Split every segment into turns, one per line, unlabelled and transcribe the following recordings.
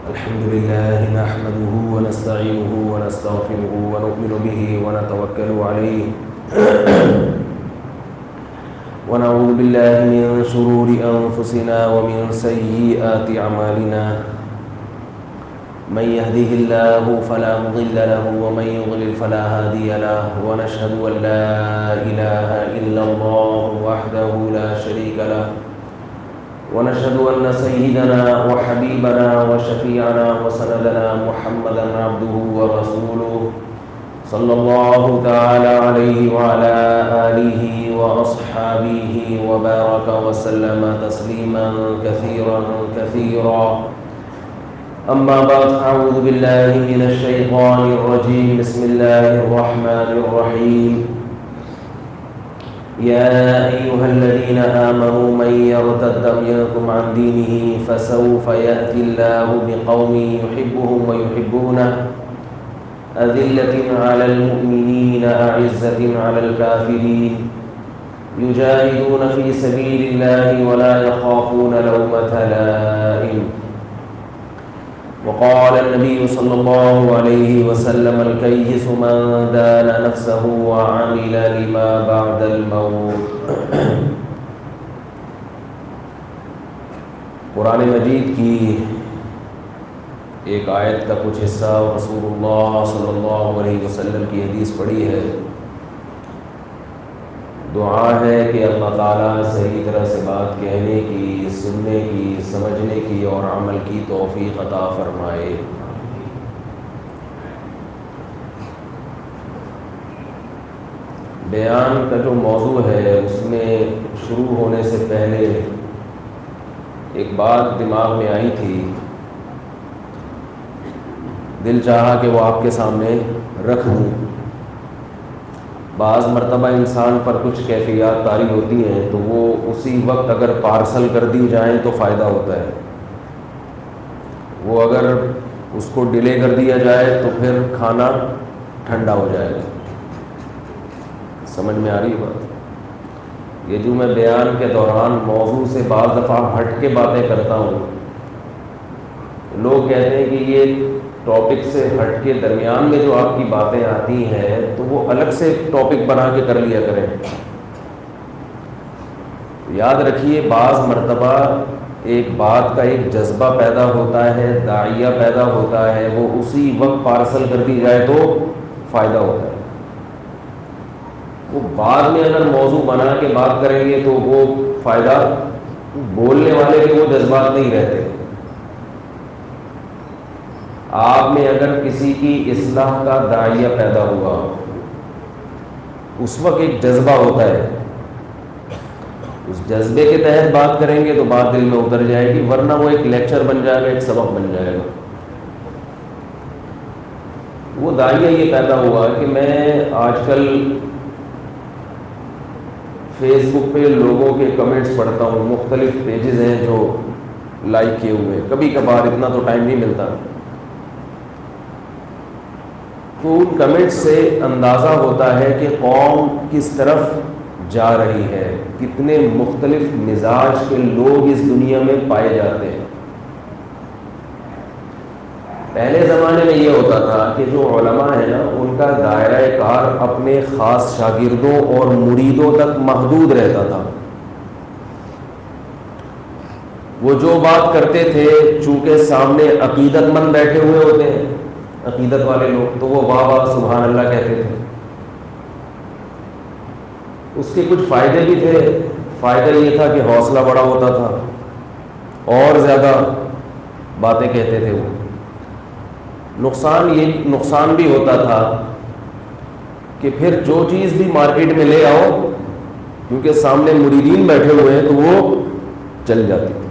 الحمد لله نحمده ونستعينه ونستغفره ونؤمن به ونتوكل عليه ونعوذ بالله من شرور أنفسنا ومن سيئات أعمالنا من يهده الله فلا مضل له ومن يضلل فلا هادي له ونشهد أن لا إله إلا الله وحده لا شريك له ونشهد أن سيدنا وحبيبنا وشفيعنا وسندنا محمدا عبده ورسوله صلى الله تعالى عليه وعلى آله وأصحابه وبارك وسلم تسليما كثيرا كثيرا. أما بعد أعوذ بالله من الشيطان الرجيم. بسم الله الرحمن الرحيم. يا أيها الذين آمنوا من يرتد منكم عن دينه فسوف يأتي الله بقوم يحبهم ويحبونه أذلة على المؤمنين أعزة على الكافرين يجاهدون في سبيل الله ولا يخافون لومة لائم. وقال النبي صلى الله عليه وسلم الكيس من دان نفسه وعمل لما بعد الموت. قرآن مجید کی ایک آیت کا کچھ حصہ رسول اللہ صلی اللہ علیہ وسلم کی حدیث پڑھی ہے. دعا ہے کہ اللہ تعالیٰ صحیح طرح سے بات کہنے کی، سننے کی، سمجھنے کی اور عمل کی توفیق عطا فرمائے. بیان کا جو موضوع ہے اس میں شروع ہونے سے پہلے ایک بات دماغ میں آئی تھی، دل چاہا کہ وہ آپ کے سامنے رکھ دوں. بعض مرتبہ انسان پر کچھ کیفیات طاری ہوتی ہیں تو وہ اسی وقت اگر پارسل کر دی جائیں تو فائدہ ہوتا ہے، وہ اگر اس کو ڈیلے کر دیا جائے تو پھر کھانا ٹھنڈا ہو جائے گا. سمجھ میں آ رہی ہے بات؟ یہ جو میں بیان کے دوران موضوع سے بعض دفعہ ہٹ کے باتیں کرتا ہوں، لوگ کہتے ہیں کہ یہ ٹاپک سے ہٹ کے درمیان میں جو آپ کی باتیں آتی ہیں تو وہ الگ سے ٹاپک بنا کے کر لیا کریں. یاد رکھیے بعض مرتبہ ایک بات کا ایک جذبہ پیدا ہوتا ہے، داعیہ پیدا ہوتا ہے، وہ اسی وقت پارسل کر دی جائے تو فائدہ ہوتا ہے. وہ بعد میں اگر موضوع بنا کے بات کریں گے تو وہ فائدہ بولنے والے کے وہ جذبات نہیں رہتے. آپ میں اگر کسی کی اصلاح کا داعیہ پیدا ہوا اس وقت ایک جذبہ ہوتا ہے، اس جذبے کے تحت بات کریں گے تو بات دل میں اتر جائے گی، ورنہ وہ ایک لیکچر بن جائے گا، ایک سبق بن جائے گا. وہ داعیہ یہ پیدا ہوا کہ میں آج کل فیس بک پہ لوگوں کے کمنٹس پڑھتا ہوں، مختلف پیجز ہیں جو لائک کیے ہوئے ہیں، کبھی کبھار اتنا تو ٹائم نہیں ملتا، تو ان کمنٹ سے اندازہ ہوتا ہے کہ قوم کس طرف جا رہی ہے، کتنے مختلف مزاج کے لوگ اس دنیا میں پائے جاتے ہیں. پہلے زمانے میں یہ ہوتا تھا کہ جو علماء ہیں نا ان کا دائرہ کار اپنے خاص شاگردوں اور مریدوں تک محدود رہتا تھا. وہ جو بات کرتے تھے چونکہ سامنے عقیدت مند بیٹھے ہوئے ہوتے ہیں، عقیدت والے لوگ، تو وہ واہ واہ سبحان اللہ کہتے تھے. اس کے کچھ فائدے بھی تھے. فائدہ یہ تھا کہ حوصلہ بڑا ہوتا تھا اور زیادہ باتیں کہتے تھے. وہ نقصان بھی ہوتا تھا کہ پھر جو چیز بھی مارکیٹ میں لے آؤ کیونکہ سامنے مریدین بیٹھے ہوئے ہیں تو وہ چل جاتی تھی.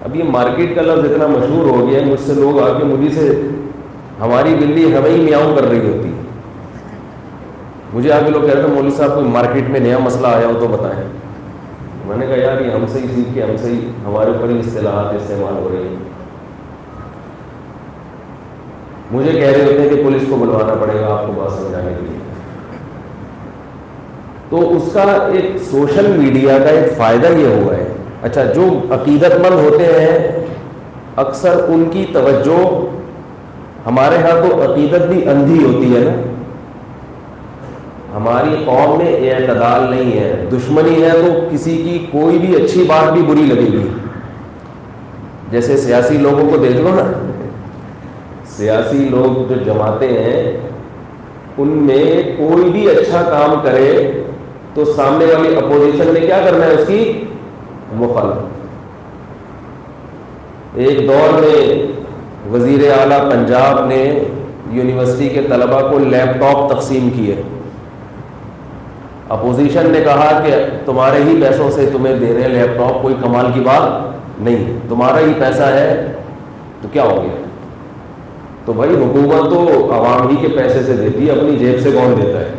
اب یہ مارکیٹ کا لفظ اتنا مشہور ہو گیا ہے، مجھ سے لوگ آ کے مجھے سے ہماری بلی ہمیں ہی میاؤں کر رہی ہوتی ہے. مجھے آگے لوگ کہہ رہے تھے مولوی صاحب کوئی مارکیٹ میں نیا مسئلہ آیا ہو تو بتائیں. میں نے کہا یار یہ ہم سے ہی سیکھ کے ہم سے ہی ہمارے اوپر ہی اصطلاحات استعمال ہو رہی ہیں. مجھے کہہ رہے ہوتے ہیں کہ پولیس کو بلوانا پڑے گا آپ کو بات سمجھانے کے لیے. تو اس کا ایک سوشل میڈیا کا ایک فائدہ یہ ہوا ہے. اچھا جو عقیدت مند ہوتے ہیں اکثر ان کی توجہ، ہمارے ہاں تو عقیدت بھی اندھی ہوتی ہے نا، ہماری قوم میں اعتدال نہیں ہے، دشمنی ہے تو کسی کی کوئی بھی اچھی بات بھی بری لگے گی. جیسے سیاسی لوگوں کو دیکھ لو نا، سیاسی لوگ جو جماعتیں ہیں ان میں کوئی بھی اچھا کام کرے تو سامنے والی اپوزیشن نے کیا کرنا ہے؟ اس کی مخالفت. ایک دور میں وزیر اعلیٰ پنجاب نے یونیورسٹی کے طلباء کو لیپ ٹاپ تقسیم کیے. اپوزیشن نے کہا کہ تمہارے ہی پیسوں سے تمہیں دے رہے ہیں لیپ ٹاپ، کوئی کمال کی بات نہیں، تمہارا ہی پیسہ ہے تو کیا ہو گیا؟ تو بھائی حکومت تو عوام ہی کے پیسے سے دیتی ہے، اپنی جیب سے کون دیتا ہے؟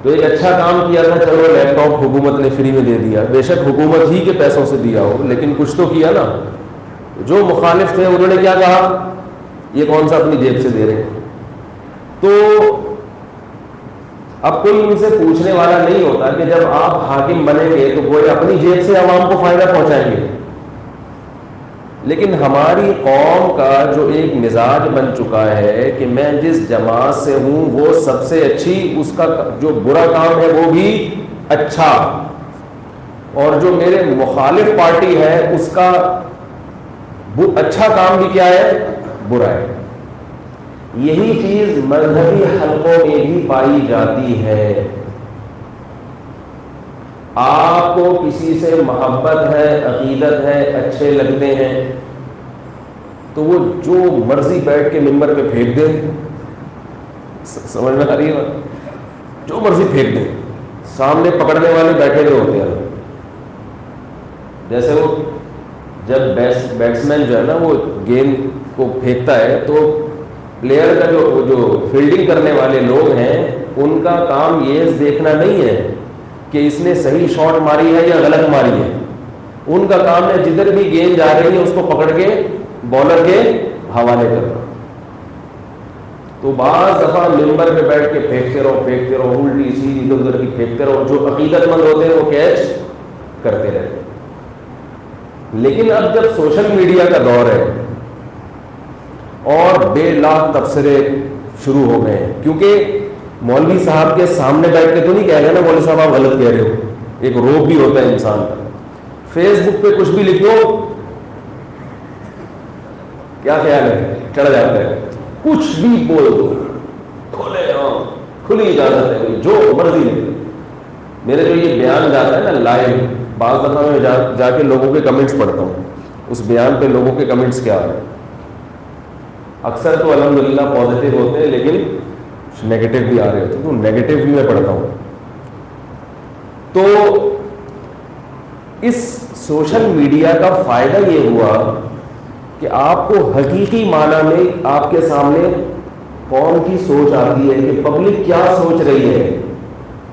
تو ایک اچھا کام کیا تھا، چلو لیپ ٹاپ حکومت نے فری میں دے دیا، بے شک حکومت ہی کے پیسوں سے دیا ہو لیکن کچھ تو کیا نا. جو مخالف تھے انہوں نے کیا کہا؟ یہ کون سا اپنی جیب سے دے رہے ہیں؟ تو اب کوئی ان سے پوچھنے والا نہیں ہوتا کہ جب آپ حاکم بنیں گے تو وہ اپنی جیب سے عوام کو فائدہ پہنچائیں گے. لیکن ہماری قوم کا جو ایک مزاج بن چکا ہے کہ میں جس جماعت سے ہوں وہ سب سے اچھی، اس کا جو برا کام ہے وہ بھی اچھا، اور جو میرے مخالف پارٹی ہے اس کا اچھا کام بھی کیا ہے؟ برا ہے. یہی چیز مذہبی حلقوں میں بھی پائی جاتی ہے. آپ کو کسی سے محبت ہے، عقیدت ہے، اچھے لگتے ہیں تو وہ جو مرضی بیٹھ کے ممبر پہ پھینک دیں، سمجھ میں آ رہی ہے؟ جو مرضی پھینک دیں، سامنے پکڑنے والے بیٹھے ہوئے ہوتے ہیں. جیسے وہ جب بیٹسمین جو ہے نا وہ گیند کو پھینکتا ہے تو پلیئر کا جو فیلڈنگ کرنے والے لوگ ہیں ان کا کام یہ دیکھنا نہیں ہے کہ اس نے صحیح شاٹ ماری ہے یا غلط ماری ہے. ان کا کام ہے جدھر بھی گیند جا رہی ہے اس کو پکڑ کے بالر کے حوالے کرنا. تو بعض دفعہ ممبر پہ بیٹھ کے پھینکتے رہو الٹی سیدھی ادھر ادھر کی پھینکتے رہو، جو عقیدت مند ہوتے ہیں وہ کیچ کرتے رہتے. لیکن اب جب سوشل میڈیا کا دور ہے اور بے لاکھ تبصرے شروع ہو گئے ہیں، کیونکہ مولوی صاحب کے سامنے بیٹھ کے تو نہیں کہہ رہے نا مولوی صاحب آپ غلط کہہ رہے ہو، ایک روب بھی ہوتا ہے انسان کا. فیس بک پہ کچھ بھی لکھ دو، کیا خیال ہے؟ چڑھ جاتا ہے. کچھ بھی بول دو، کھلی اجازت ہے، جو مرضی لکھ. میرے جو یہ بیان جاتا ہے نا لائیو، بعض دفعہ میں جا کے لوگوں کے کمنٹس پڑھتا ہوں، اس بیان پہ لوگوں کے کمنٹس کیا آ رہے ہیں. اکثر تو الحمدللہ پازیٹیو ہوتے ہیں لیکن نیگیٹو بھی آ رہے ہوتے ہیں، تو نیگیٹو بھی میں پڑھتا ہوں. تو اس سوشل میڈیا کا فائدہ یہ ہوا کہ آپ کو حقیقی معنی میں آپ کے سامنے قوم کی سوچ آتی ہے کہ پبلک کیا سوچ رہی ہے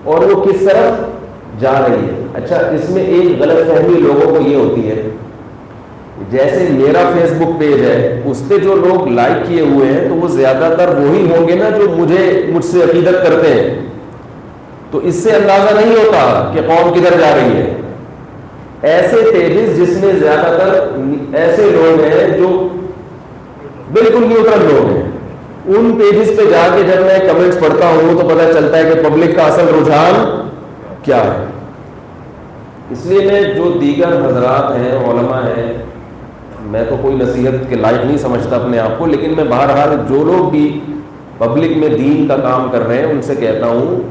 اور وہ کس طرف جا رہی ہے. اچھا، اس میں ایک غلط فہمی لوگوں کو یہ ہوتی ہے، جیسے میرا فیس بک پیج ہے اس پہ جو لوگ لائک کیے ہوئے ہیں تو وہ زیادہ تر وہی ہوں گے نا جو مجھ سے عقیدت کرتے ہیں. تو اس سے اندازہ نہیں ہوتا کہ قوم کدھر جا رہی ہے. ایسے پیجز جس میں زیادہ تر ایسے لوگ ہیں جو بالکل نیوٹرل لوگ ہیں، ان پیجز پہ جا کے جب میں کمنٹس پڑھتا ہوں تو پتہ چلتا ہے کہ پبلک کا اصل رجحان کیا ہے. اس لیے میں جو دیگر حضرات ہیں، علماء ہیں، میں تو کوئی نصیحت کے لائق نہیں سمجھتا اپنے آپ کو، لیکن میں بہرحال جو لوگ بھی پبلک میں دین کا کام کر رہے ہیں ان سے کہتا ہوں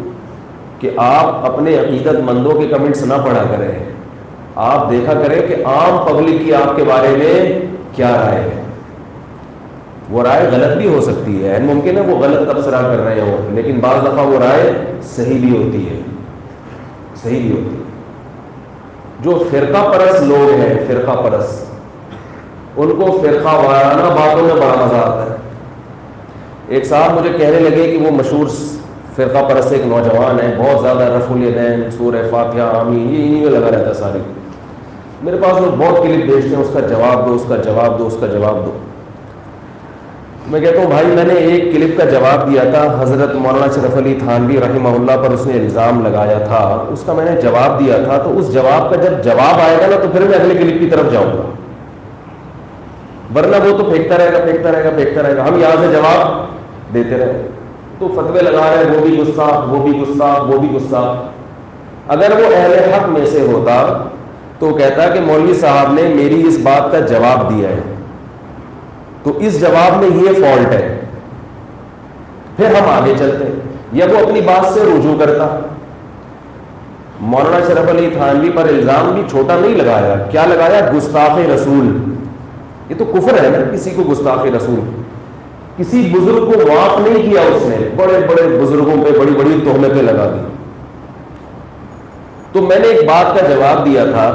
کہ آپ اپنے عقیدت مندوں کے کمنٹس نہ پڑھا کریں. آپ دیکھا کریں کہ عام پبلک کی آپ کے بارے میں کیا رائے ہے. وہ رائے غلط بھی ہو سکتی ہے، ممکن ہے وہ غلط تبصرہ کر رہے ہوں، لیکن بعض دفعہ وہ رائے صحیح بھی ہوتی ہے. جو فرقہ پرست لوگ ہیں، فرقہ پرست، ان کو فرقہ وارانہ باتوں میں بڑا مزہ آتا ہے. ایک صاحب مجھے کہنے لگے کہ وہ مشہور فرقہ پرست ایک نوجوان ہے، بہت زیادہ رفع الیدین، سورہ فاتحہ، آمین، یہ انہی میں لگا رہتا ہے ساری. میرے پاس لوگ بہت کلپ بھیجتے ہیں، اس کا جواب دو، اس کا جواب دو، اس کا جواب دو. میں کہتا ہوں بھائی میں نے ایک کلپ کا جواب دیا تھا، حضرت مولانا اشرف علی تھانوی رحمہ اللہ پر اس نے الزام لگایا تھا، اس کا میں نے جواب دیا تھا. تو اس جواب کا جب جواب آئے گا نا تو پھر میں اگلے کلپ کی طرف جاؤں گا. ورنہ وہ تو پھینکتا رہے گا، ہم یہاں سے جواب دیتے رہے. تو فتوے لگا رہے ہیں، وہ بھی گستاخ. اگر وہ اہل حق میں سے ہوتا تو کہتا کہ مولوی صاحب نے میری اس بات کا جواب دیا ہے، تو اس جواب میں یہ فالٹ ہے، پھر ہم آگے چلتے. یا وہ اپنی بات سے رجوع کرتا. مولانا شرف علی تھانوی پر الزام بھی چھوٹا نہیں لگایا. کیا لگایا؟ گستاخ رسول. یہ تو کفر ہے نا، کسی کو گستاخ رسول. کسی بزرگ کو معاف نہیں کیا اس نے، بڑے بڑے بزرگوں پہ بڑی بڑی تہمتیں لگا دی. تو میں نے ایک بات کا جواب دیا تھا،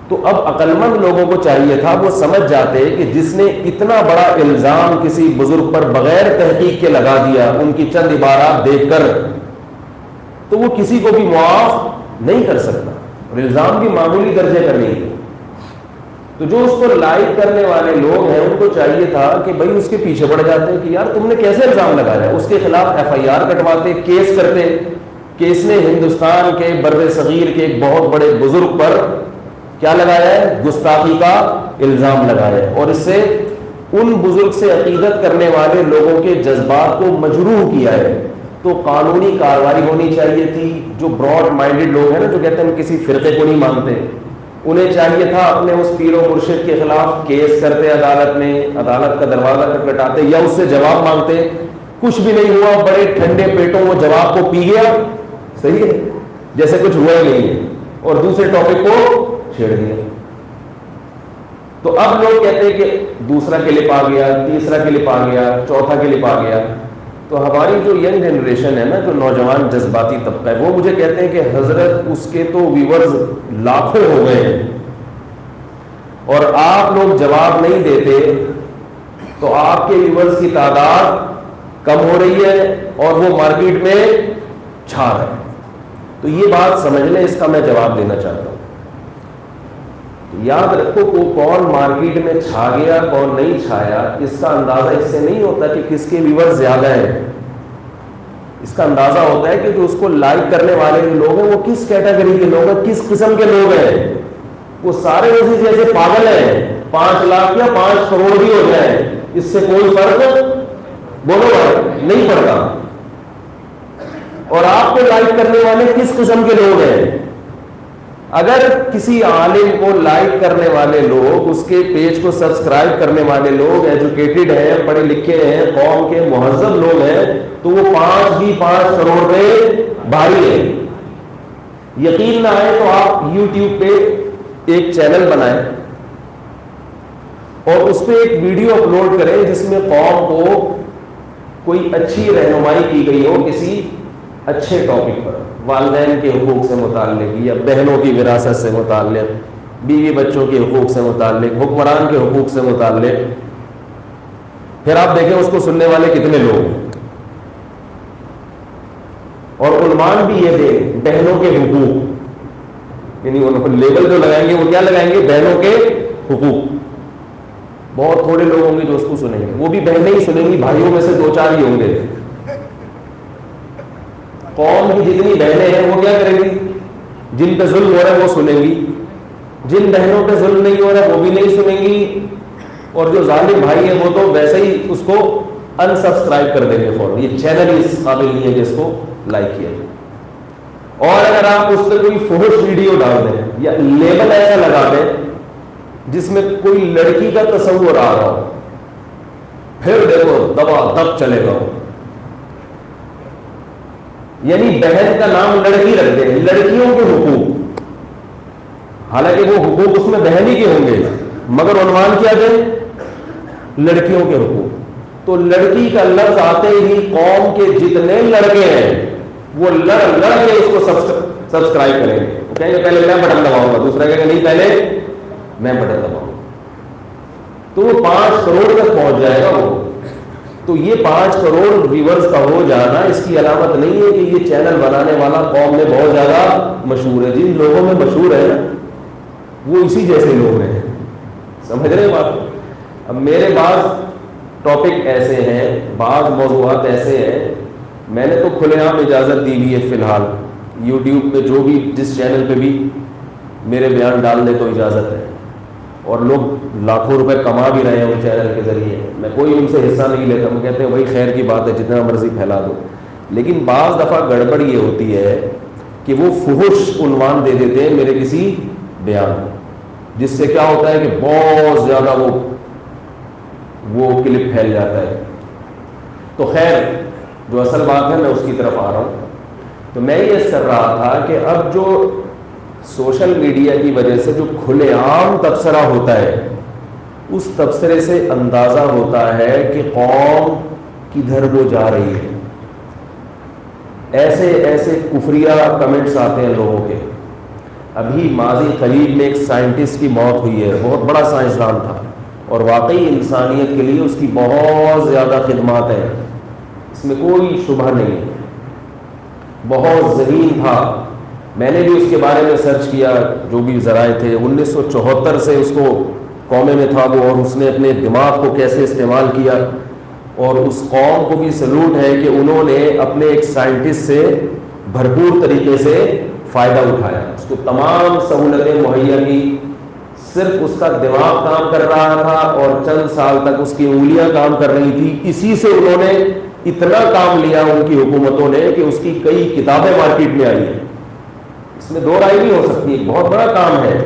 تو اب عقل مند لوگوں کو چاہیے تھا وہ سمجھ جاتے کہ جس نے اتنا بڑا الزام کسی بزرگ پر بغیر تحقیق کے لگا دیا، ان کی چند عبارات دیکھ کر، تو وہ کسی کو بھی معاف نہیں کر سکتا. اور الزام بھی معمولی درجے کا نہیں ہے. تو جو اس کو لائک کرنے والے لوگ ہیں ان کو چاہیے تھا کہ بھائی اس کے پیچھے پڑ جاتے کہ یار تم نے کیسے الزام لگایا، اس کے خلاف FIR کٹواتے، کیس کرتے کہ اس نے ہندوستان کے بر صغیر کے ایک بہت بڑے بزرگ پر کیا لگایا ہے؟ گستاخی کا الزام لگایا ہے، اور اس سے ان بزرگ سے عقیدت کرنے والے لوگوں کے جذبات کو مجروح کیا ہے. تو قانونی کارروائی ہونی چاہیے تھی. جو براڈ مائنڈڈ لوگ ہیں نا، جو کہتے ہیں ہم کسی فرقے کو نہیں مانتے، انہیں چاہیے تھا اپنے اس پیر و مرشد کے خلاف کیس کرتے عدالت میں، عدالت کا دروازہ کھٹکھٹاتے یا اس سے جواب مانگتے. کچھ بھی نہیں ہوا، بڑے ٹھنڈے پیٹوں وہ جواب کو پی گیا، صحیح ہے، جیسے کچھ ہوا ہی نہیں ہے، اور دوسرے ٹاپک کو چھیڑ دیا. تو اب لوگ کہتے ہیں کہ دوسرا کلپ آ گیا، تیسرا کلپ آ گیا، چوتھا کلپ آ گیا. تو ہماری جو ینگ جنریشن ہے نا، جو نوجوان جذباتی طبقہ ہے، وہ مجھے کہتے ہیں کہ حضرت اس کے تو ویورز لاکھوں ہو گئے ہیں، اور آپ لوگ جواب نہیں دیتے تو آپ کے ویورز کی تعداد کم ہو رہی ہے اور وہ مارکیٹ میں چھا رہے ہیں. تو یہ بات سمجھ لیں، اس کا میں جواب دینا چاہتا ہوں. یاد رکھو کہ کون مارکیٹ میں چھا گیا کون نہیں چھایا، اس کا اندازہ اس سے نہیں ہوتا کہ کس کے ویور زیادہ ہیں. اس کا اندازہ ہوتا ہے کہ جو اس کو لائک کرنے والے لوگ ہیں وہ کس کیٹیگری کے لوگ ہیں، کس قسم کے لوگ ہیں. وہ سارے اسی جیسے پاگل ہیں، 5 لاکھ یا 5 کروڑ بھی ہو جائیں، اس سے کوئی فرق بولو نہیں پڑتا. اور آپ کو لائک کرنے والے کس قسم کے لوگ ہیں؟ اگر کسی عالم کو لائک کرنے والے لوگ، اس کے پیج کو سبسکرائب کرنے والے لوگ ایجوکیٹڈ ہیں، پڑھے لکھے ہیں، قوم کے مہذب لوگ ہیں، تو وہ 5 کروڑ پہ بھاری ہے. یقین نہ آئے تو آپ یوٹیوب پہ ایک چینل بنائیں اور اس پہ ایک ویڈیو اپلوڈ کریں جس میں قوم کو کوئی اچھی رہنمائی کی گئی ہو کسی اچھے ٹاپک پر، والدین کے حقوق سے متعلق یا بہنوں کی وراثت سے متعلق، بیوی بچوں کے حقوق سے متعلق، حکمران کے حقوق سے متعلق. پھر آپ دیکھیں اس کو سننے والے کتنے لوگ ہیں. اور عنوان بھی یہ دیں، بہنوں کے حقوق، یعنی ان کو لیبل جو لگائیں گے وہ کیا لگائیں گے؟ بہنوں کے حقوق. بہت تھوڑے لوگ ہوں گے جو اس کو سنیں گے، وہ بھی بہنیں ہی سنیں گی، بھائیوں میں سے 2-4 ہی ہوں گے. قوم کی جتنی بہنیں ہیں وہ کیا کریں گی؟ جن پہ ظلم ہو رہا ہے وہ سنیں گی، جن بہنوں پہ ظلم نہیں ہو رہا ہے وہ بھی نہیں سنیں گی، اور جو ظالم بھائی ہیں وہ تو ویسے ہی اس کو ان سبسکرائب کر دیں گے فوراً. یہ چینل ہی اس قابل نہیں ہے کہ اس کو لائک کیا جائے. اور اگر آپ اس پہ کوئی فحش ویڈیو ڈال دیں یا لیبل ایسا لگا دیں جس میں کوئی لڑکی کا تصور آ رہا ہو، پھر دیکھو دبا دب چلے گا. یعنی بہن کا نام لڑکی رکھ دیں، لڑکیوں کے حقوق، حالانکہ وہ حقوق اس میں بہن ہی کے ہوں گے، مگر عنوان کیا دیں؟ لڑکیوں کے حقوق. تو لڑکی کا لفظ آتے ہی قوم کے جتنے لڑکے ہیں وہ لڑ کے اس کو سبسکرائب کریں گے. وہ کہیں گے پہلے میں بٹن دباؤں گا، دوسرا کہیں گے نہیں پہلے میں بٹن دباؤں گا. تو وہ 5 کروڑ تک پہنچ جائے گا وہ. تو یہ 5 کروڑ ویورز کا ہو جانا اس کی علامت نہیں ہے کہ یہ چینل بنانے والا قوم میں بہت زیادہ مشہور ہے. جن لوگوں میں مشہور ہے نا وہ اسی جیسے لوگ ہیں. سمجھ رہے ہیں بات؟ اب میرے بعض ٹاپک ایسے ہیں، بعض موضوعات ایسے ہیں، میں نے تو کھلے عام اجازت دی ہوئی ہے فی الحال. یوٹیوب پہ جو بھی جس چینل پہ بھی میرے بیان ڈال دے تو اجازت ہے. اور لوگ لاکھوں روپے کما بھی رہے ہیں ان چینل کے ذریعے. میں کوئی ان سے حصہ نہیں لیتا, وہ کہتے ہیں وہی خیر کی بات ہے, جتنا مرضی پھیلا دو. لیکن بعض دفعہ گڑبڑ یہ ہوتی ہے کہ وہ فحش عنوان دے دیتے ہیں میرے کسی بیان میں, جس سے کیا ہوتا ہے کہ بہت زیادہ وہ کلپ پھیل جاتا ہے. تو خیر جو اصل بات ہے میں اس کی طرف آ رہا ہوں. تو میں یہ کر رہا تھا کہ اب جو سوشل میڈیا کی وجہ سے جو کھلے عام تبصرہ ہوتا ہے, اس تبصرے سے اندازہ ہوتا ہے کہ قوم کدھر وہ جا رہی ہے. ایسے ایسے کفریہ کمنٹس آتے ہیں لوگوں کے. ابھی ماضی قریب میں ایک سائنٹسٹ کی موت ہوئی ہے, بہت بڑا سائنسدان تھا اور واقعی انسانیت کے لیے اس کی بہت زیادہ خدمات ہیں, اس میں کوئی شبہ نہیں ہے. بہت ذہین تھا, میں نے بھی اس کے بارے میں سرچ کیا جو بھی ذرائع تھے. 1974 سے اس کو قومے میں تھا وہ, اور اس نے اپنے دماغ کو کیسے استعمال کیا, اور اس قوم کو بھی سلوٹ ہے کہ انہوں نے اپنے ایک سائنٹسٹ سے بھرپور طریقے سے فائدہ اٹھایا, اس کو تمام سہولتیں مہیا کی. صرف اس کا دماغ کام کر رہا تھا اور چند سال تک اس کی انگلیاں کام کر رہی تھی. اسی سے انہوں نے اتنا کام لیا ان کی حکومتوں نے کہ اس کی کئی کتابیں مارکیٹ میں آئی ہیں. اس میں دو رائے نہیں ہو سکتی, ایک بہت بڑا کام ہے.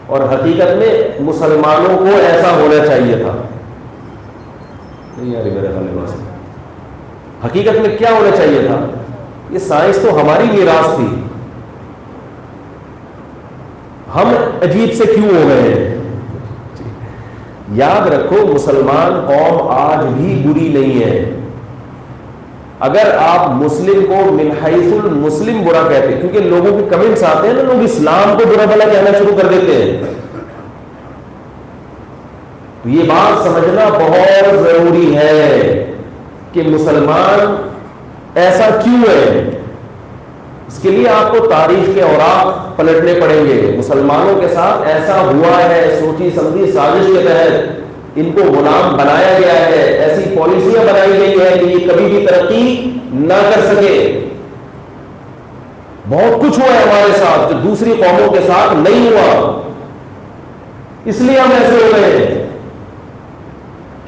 اور حقیقت میں مسلمانوں کو ایسا ہونا چاہیے تھا. نہیں یار میرے خیال میں حقیقت میں کیا ہونا چاہیے تھا, یہ سائنس تو ہماری میراث تھی, ہم عجیب سے کیوں ہو گئے ہیں. یاد رکھو مسلمان قوم آج بھی بری نہیں ہے. اگر آپ مسلم کو من حیث المسلم برا کہتے ہیں, کیونکہ لوگوں کے کمنٹس آتے ہیں نا, لوگ اسلام کو برا بھلا کہنا شروع کر دیتے ہیں. تو یہ بات سمجھنا بہت ضروری ہے کہ مسلمان ایسا کیوں ہے. اس کے لیے آپ کو تاریخ کے اوراق پلٹنے پڑیں گے. مسلمانوں کے ساتھ ایسا ہوا ہے, سوچی سمجھی سازش کے تحت ان کو غلام بنایا گیا ہے, ایسی پالیسیاں بنائی گئی ہے کہ یہ کبھی بھی ترقی نہ کر سکے. بہت کچھ ہوا ہے ہمارے ساتھ جو دوسری قوموں کے ساتھ نہیں ہوا, اس لیے ہم ایسے ہو گئے ہیں.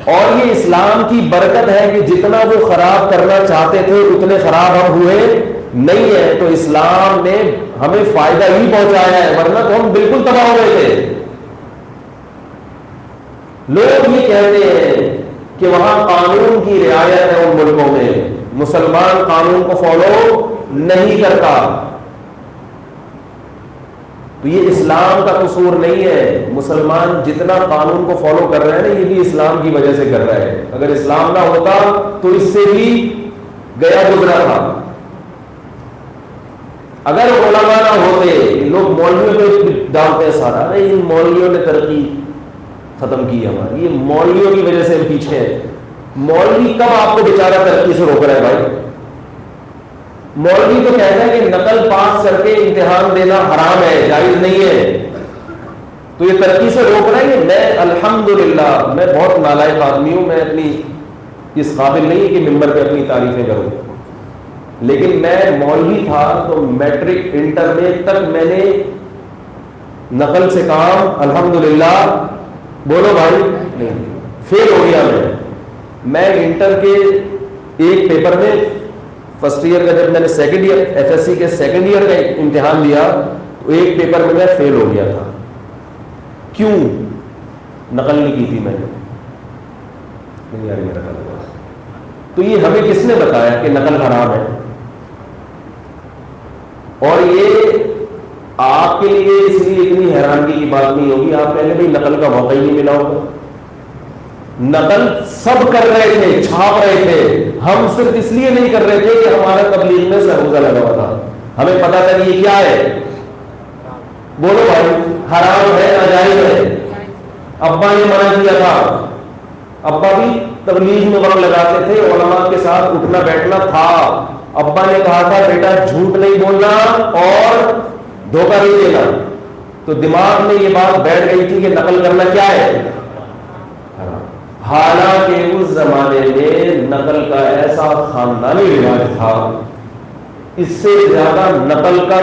اور یہ اسلام کی برکت ہے کہ جتنا وہ خراب کرنا چاہتے تھے اتنے خراب ہم ہوئے نہیں ہے. تو اسلام نے ہمیں فائدہ ہی پہنچایا ہے, ورنہ تو ہم بالکل تباہ ہو گئے تھے. لوگ یہ کہتے ہیں کہ وہاں قانون کی رعایت ہے ان ملکوں میں, مسلمان قانون کو فالو نہیں کرتا. تو یہ اسلام کا قصور نہیں ہے. مسلمان جتنا قانون کو فالو کر رہے ہیں نا, یہ بھی اسلام کی وجہ سے کر رہا ہے. اگر اسلام نہ ہوتا تو اس سے بھی گیا گزرا تھا. اگر علماء نہ ہوتے, لوگ مولویوں پہ ڈالتے ہیں سارا, نہیں ان مولویوں نے ترقی ختم کی ہماری, یہ مولویوں کی وجہ سے ہم پیچھے ہیں. مولوی کب آپ کو بیچارہ ترقی سے روک رہا ہے بھائی؟ مولوی تو کہتا ہے کہ نقل پاس کر کے امتحان دینا حرام ہے, جائز نہیں ہے, تو یہ ترقی سے روک رہا ہے. میں الحمدللہ میں بہت نالائق آدمی ہوں, میں اپنی اس قابل نہیں کہ ممبر پہ اپنی تعریفیں کروں, لیکن میں مولوی تھا تو میٹرک انٹر میں تک میں نے نقل سے کام الحمدللہ, بولو بھائی, نہیں فیل ہو گیا. میں انٹر کے ایک پیپر میں فرسٹ ایئر کا, جب میں نے second year F S C کے سیکنڈ ایئر کا امتحان دیا تو ایک پیپر میں میں فیل ہو گیا تھا. کیوں؟ نقل نہیں کی تھی میں نے. نہیں یار میرا خیال. تو یہ ہمیں کس نے بتایا کہ نقل حرام ہے؟ اور یہ آپ کے لیے اس لیے اتنی حیرانگی کی بات نہیں ہوگی, آپ پہلے بھی نقل کا موقع ہی نہیں ملا ہوگا. نقل سب کر رہے تھے, چھاپ رہے تھے, ہم صرف اس لیے نہیں کر رہے تھے کہ ہمارا تبلیغ میں سرگوزہ لگا ہوا تھا, ہمیں پتا تھا کہ یہ کیا ہے. بولو بھائی, حرام ہے ناجائز ہے. ابا نے منع کیا تھا, ابا بھی تبلیغ میں وقت لگاتے تھے, علماء کے ساتھ اٹھنا بیٹھنا تھا. ابا نے کہا تھا بیٹا جھوٹ نہیں بولنا اور دھوکہ نہیں دینا. تو دماغ میں یہ بات بیٹھ گئی تھی کہ نقل کرنا کیا ہے. حالانکہ اس زمانے میں نقل کا ایسا خاندانی رواج تھا, اس سے زیادہ نقل کا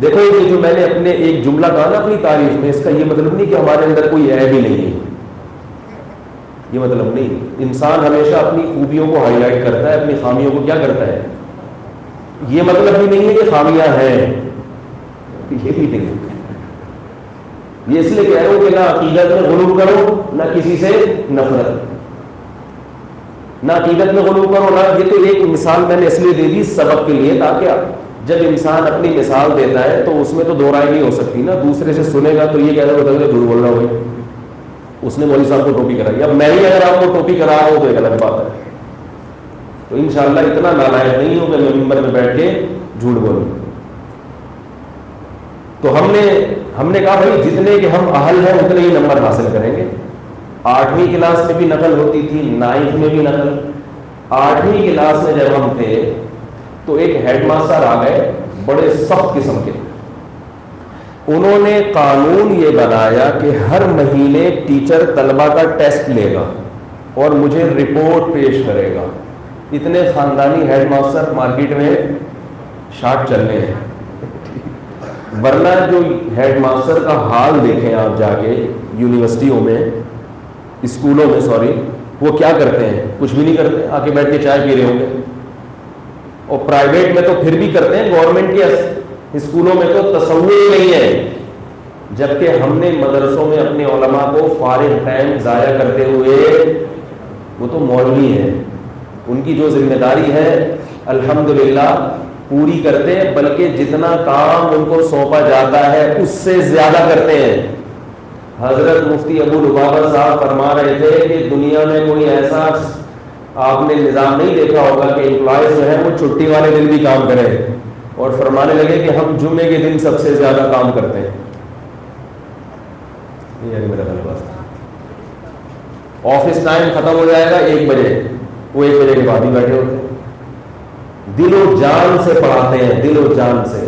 دیکھو یہ جو میں نے اپنے ایک جملہ کہا نا اپنی تعریف میں، اس کا یہ مطلب نہیں کہ ہمارے اندر کوئی عیب ہی نہیں ہے، یہ مطلب نہیں. انسان ہمیشہ اپنی خوبیوں کو ہائی لائٹ کرتا ہے، اپنی خامیوں کو کیا کرتا ہے. یہ مطلب بھی نہیں ہے کہ خامیاں ہیں، یہ بھی نہیں. یہ اس لیے کہہ رہا ہوں کہ نہ عقیدت میں غلو کرو، نہ کسی سے نفرت، نہ عقیدت میں غلو کرو نہ. یہ تو ایک مثال میں نے اس لیے دے دی سبق کے لیے، تاکہ جب انسان اپنی مثال دیتا ہے تو اس میں تو دو رائے نہیں ہو سکتی نا. دوسرے سے سنے گا تو یہ کہہ رہا ہے دور بول رہا ہوگا، اس نے مولوی صاحب کو ٹوپی کرائی. اب میں ہی اگر آپ کو ٹوپی کرا رہا ہوں تو ایک الگ بات ہے. تو انشاءاللہ اتنا نالائق نہیں ہوں کہ میں منبر میں بیٹھ کے جھوٹ بولوں. تو ہم نے کہا بھائی جتنے کہ ہم اہل ہیں اتنے ہی نمبر حاصل کریں گے. 8ویں کلاس میں بھی نقل ہوتی تھی، 9ویں میں بھی نقل. 8ویں کلاس میں جب ہم تھے تو ایک ہیڈ ماسٹر آ گئے بڑے سخت قسم کے. انہوں نے قانون یہ بنایا کہ ہر مہینے ٹیچر طلبہ کا ٹیسٹ لے گا اور مجھے رپورٹ پیش کرے گا. اتنے خاندانی ہیڈ ماسٹر مارکیٹ میں شارٹ چل رہے ہیں. ورنہ جو ہیڈ ماسٹر کا حال دیکھیں آپ جا کے یونیورسٹیوں میں، اسکولوں میں سوری، وہ کیا کرتے ہیں؟ کچھ بھی نہیں کرتے، آ کے بیٹھ کے چائے پی رہے ہوں گے. اور پرائیویٹ میں تو پھر بھی کرتے ہیں، گورنمنٹ کے اسکولوں میں تو تصور ہی نہیں ہے. جبکہ ہم نے مدرسوں میں اپنے علماء کو فارغ ٹائم ضائع کرتے ہوئے، وہ تو مولوی ہیں، ان کی جو ذمہ داری ہے الحمدللہ پوری کرتے ہیں، بلکہ جتنا کام ان کو سونپا جاتا ہے اس سے زیادہ کرتے ہیں. حضرت مفتی ابو لبابہ صاحب فرما رہے تھے کہ دنیا میں کوئی ایسا آپ نے نظام نہیں دیکھا ہوگا کہ امپلائز جو ہے وہ چھٹی والے دن بھی کام کرے. اور فرمانے لگے کہ ہم جمعے کے دن سب سے زیادہ کام کرتے ہیں. یعنی میرا آفس ٹائم ختم ہو جائے گا 1 بجے، وہ 1 بجے کے بعد ہی بیٹھے ہوتے ہیں. دل و جان سے پڑھاتے ہیں، دل و جان سے.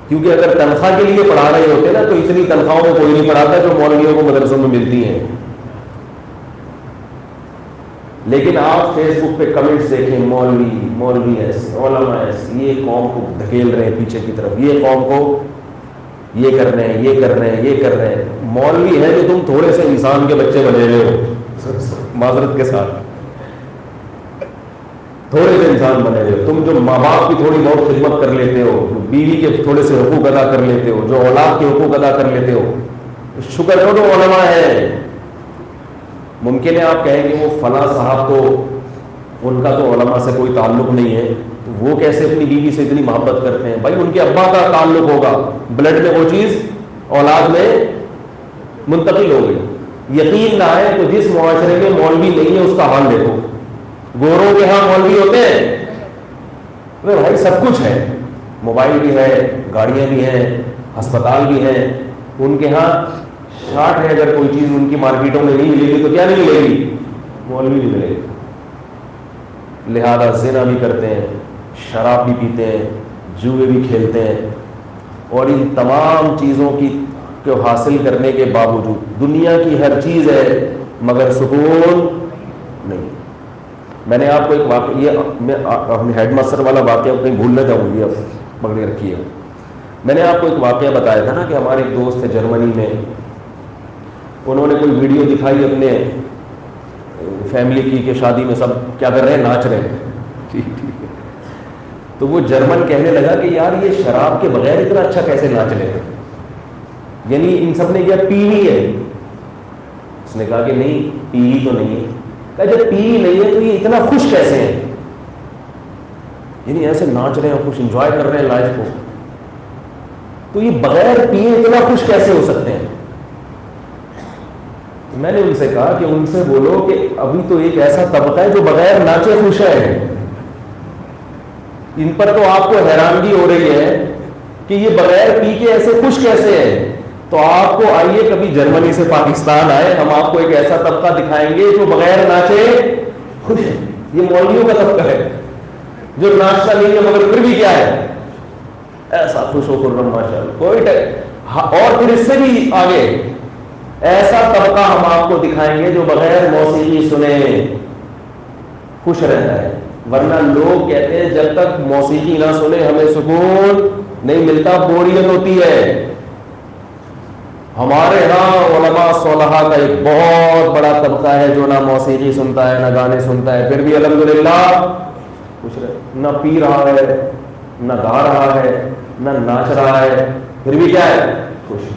کیونکہ اگر تنخواہ کے لیے پڑھا رہے ہوتے نا تو اتنی تنخواہوں میں کوئی نہیں پڑھاتا جو مولویوں کو مدرسوں میں ملتی ہیں. لیکن آپ فیس بک پہ کمنٹس دیکھیں، مولوی ایسے، علماء ایسے، یہ قوم کو دھکیل رہے ہیں پیچھے کی طرف، یہ قوم کو یہ کر رہے ہیں، یہ کر رہے ہیں، یہ کر رہے ہیں. مولوی ہے جو تم تھوڑے سے انسان کے بچے بنے ہوئے ہو، معذرت کے ساتھ تھوڑے سے انسان بنے ہوئے. تم جو ماں باپ کی تھوڑی بہت خدمت کر لیتے ہو، جو بیوی کے تھوڑے سے حقوق ادا کر لیتے ہو، جو اولاد کے حقوق ادا کر لیتے ہو، شکر کرو علماء ہے. ممکن ہے آپ کہیں گے وہ فلاں صاحب تو ان کا تو علماء سے کوئی تعلق نہیں ہے، تو وہ کیسے اپنی بیوی سے اتنی محبت کرتے ہیں؟ بھائی ان کے ابا کا تعلق ہوگا، بلڈ میں وہ چیز اولاد میں منتقل ہو گئی. یقین نہ آئے تو جس معاشرے میں مولوی نہیں ہے اس کا حال دیکھو. گوروں کے ہاں مولوی ہوتے ہیں، بھائی سب کچھ ہے، موبائل بھی ہے، گاڑیاں بھی ہیں، ہسپتال بھی ہیں. ان کے ہاں شارٹ ہے، اگر کوئی چیز ان کی مارکیٹوں میں نہیں ملے گی تو کیا نہیں ملے گی؟ مولوی نہیں ملے گی. لہذا زنا بھی کرتے ہیں، شراب بھی پیتے ہیں، جوئے بھی کھیلتے ہیں، اور ان تمام چیزوں کو حاصل کرنے کے باوجود دنیا کی ہر چیز ہے مگر سکون نہیں. میں نے آپ کو ایک واقعہ، یہ میں اپنے ہیڈ ماسٹر والا واقعہ کہیں بھول نہ جاؤں، یہ اب پکڑ کے رکھیے. میں نے آپ کو ایک واقعہ بتایا تھا نا کہ ہمارے ایک دوست تھے جرمنی میں، انہوں نے کوئی ویڈیو دکھائی اپنے فیملی کی کہ شادی میں سب کیا کر رہے ہیں؟ ناچ رہے ہیں. تو وہ جرمن کہنے لگا کہ یار یہ شراب کے بغیر اتنا اچھا کیسے ناچ رہے ہیں؟ یعنی ان سب نے کیا پی ہی ہے؟ اس نے کہا کہ نہیں پی ہی تو نہیں ہے. کہا جب پی نہیں ہے تو یہ اتنا خوش کیسے ہیں؟ یعنی ایسے ناچ رہے ہیں، خوش انجوائے کر رہے ہیں لائف کو، تو یہ بغیر پیے اتنا خوش کیسے ہو سکتے ہیں؟ میں نے ان سے کہا کہ ان سے بولو کہ ابھی تو ایک ایسا طبقہ ہے جو بغیر ناچے خوش ہے. ان پر تو آپ کو حیرانگی ہو رہی ہے کہ یہ بغیر پی کے ایسے خوش کیسے ہیں. تو آپ کو آئیے کبھی جرمنی سے پاکستان آئے، ہم آپ کو ایک ایسا طبقہ دکھائیں گے جو بغیر ناچے خوش ہے. یہ مولویوں کا طبقہ ہے جو ناچتا نہیں ہے مگر پھر بھی کیا ہے؟ ایسا خوش و خرم ماشاءاللہ. کوئی اور پھر اس سے بھی آگے ایسا طبقہ ہم آپ کو دکھائیں گے جو بغیر موسیقی سنے خوش رہتا ہے. ورنہ لوگ کہتے ہیں جب تک موسیقی نہ سنے ہمیں سکون نہیں ملتا، بوریت ہوتی ہے. ہمارے ہاں علماء صالحہ کا ایک بہت بڑا طبقہ ہے جو نہ موسیقی سنتا ہے نہ گانے سنتا ہے، پھر بھی الحمدللہ خوش رہے. نہ پی رہا ہے نہ گا رہا ہے نہ ناچ رہا ہے، پھر بھی کیا ہے؟ خوش.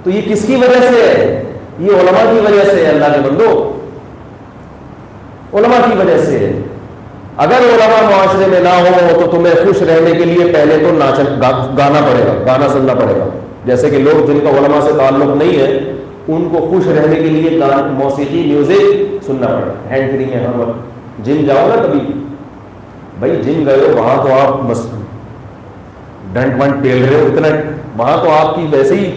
تو یہ کس کی وجہ سے ہے؟ یہ علماء کی وجہ سے ہے. اللہ کے بندو، علماء کی وجہ سے ہے. اگر علماء معاشرے میں نہ ہو تو تمہیں خوش رہنے کے لیے پہلے تو گانا پڑے گا، گانا سننا پڑے گا. جیسے کہ لوگ جن کا علماء سے تعلق نہیں ہے ان کو خوش رہنے کے لیے موسیقی میوزک سننا پڑے گا. ہینڈ فری ہے ہر وقت. جم جاؤ نا کبھی، بھائی جم گئے ہو وہاں تو آپ بس ڈنٹ ونٹ پیل رہے ہو اتنا، وہاں تو آپ کی ویسے ہی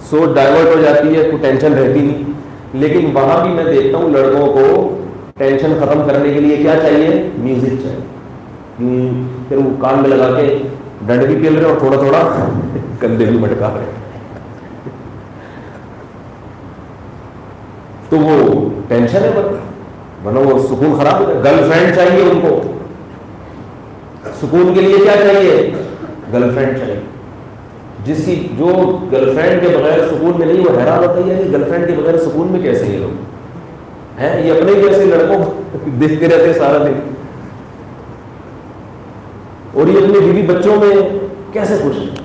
سوچ ڈائیورٹ ہو جاتی ہے، کوئی ٹینشن رہتی نہیں. لیکن وہاں بھی میں دیکھتا ہوں لڑکوں کو ٹینشن ختم کرنے کے لیے کیا چاہیے؟ میوزک چاہیے. پھر وہ کان میں لگا کے ڈنڈ بھی پیل رہے اور تھوڑا تھوڑا کندھے بھی مٹکا رہے. تو وہ ٹینشن ہے، ورنہ وہ سکون خراب ہو گیا. گرل فرینڈ چاہیے ان کو، سکون کے لیے کیا چاہیے؟ گرل فرینڈ چاہیے. جس کی جو گرل فرینڈ کے بغیر سکون میں نہیں وہ حیران ہوتا ہے کہ گرل فرینڈ کے بغیر سکون میں کیسے یہ لوگ ہیں. یہ اپنے جیسے لڑکوں کو دیکھتے رہتے سارا دن، اور یہ اپنے بیوی بچوں میں کیسے خوش ہیں.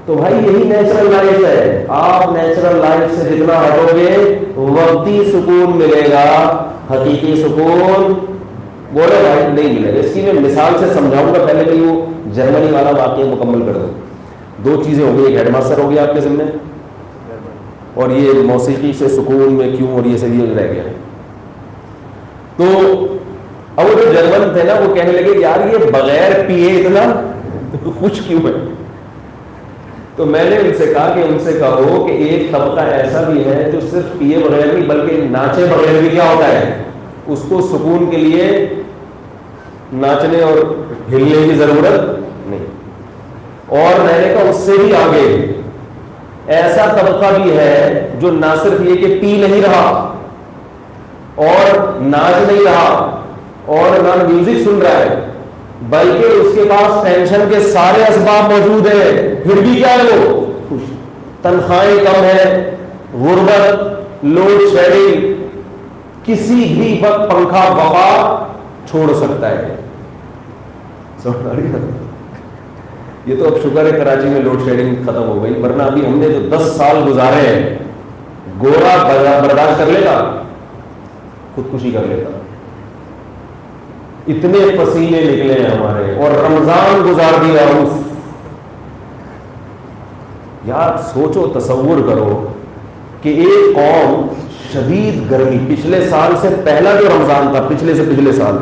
تو بھائی یہی نیچرل لائف ہے. آپ نیچرل لائف سے جتنا ہٹو گے وقتی سکون ملے گا، حقیقی سکون بولے بھائی نہیں ملے گا. اس کی میں مثال سے سمجھاؤں گا. پہلے بھی وہ جرمنی والا واقعہ مکمل کر دو. دو چیزیں ہو گئی، ایک ہیڈ ماسٹر ہو گیا آپ کے ذمہ، اور یہ موسیقی سے سکون میں کیوں اور یہ سب یہ رہ گیا. تو اب وہ جو جرمن تھے نا وہ کہنے لگے یار یہ بغیر پیے اتنا خوش کیوں ہے. تو میں نے ان سے کہا کہ ان سے کہو کہ ایک طبقہ ایسا بھی ہے جو صرف پیے بغیر نہیں بلکہ ناچے بغیر بھی کیا ہوتا ہے، اس کو سکون کے لیے ناچنے اور ہلنے کی ضرورت نہیں. اور میں نے کہا اس سے بھی آگے ایسا طبقہ بھی ہے جو نہ صرف یہ کہ پی نہیں رہا اور ناچ نہیں رہا اور نہ میوزک سن رہا ہے، بلکہ اس کے پاس ٹینشن کے سارے اسباب موجود ہیں، پھر بھی کیا ہے وہ خوش. تنخواہیں کم ہے، غربت، لوڈ شیڈنگ، کسی بھی وقت پنکھا وفا چھوڑ سکتا ہے. یہ تو اب شکر ہے کراچی میں لوڈ شیڈنگ ختم ہو گئی، ورنہ ابھی ہم نے جو 10 سال گزارے ہیں گورا برداشت کر لیتا، خودکشی کر لیتا. اتنے پسینے نکلے ہیں ہمارے، اور رمضان گزار دیا. یار سوچو، تصور کرو کہ ایک قوم شدید گرمی، پچھلے سال سے پہلا جو رمضان تھا، پچھلے سے پچھلے سال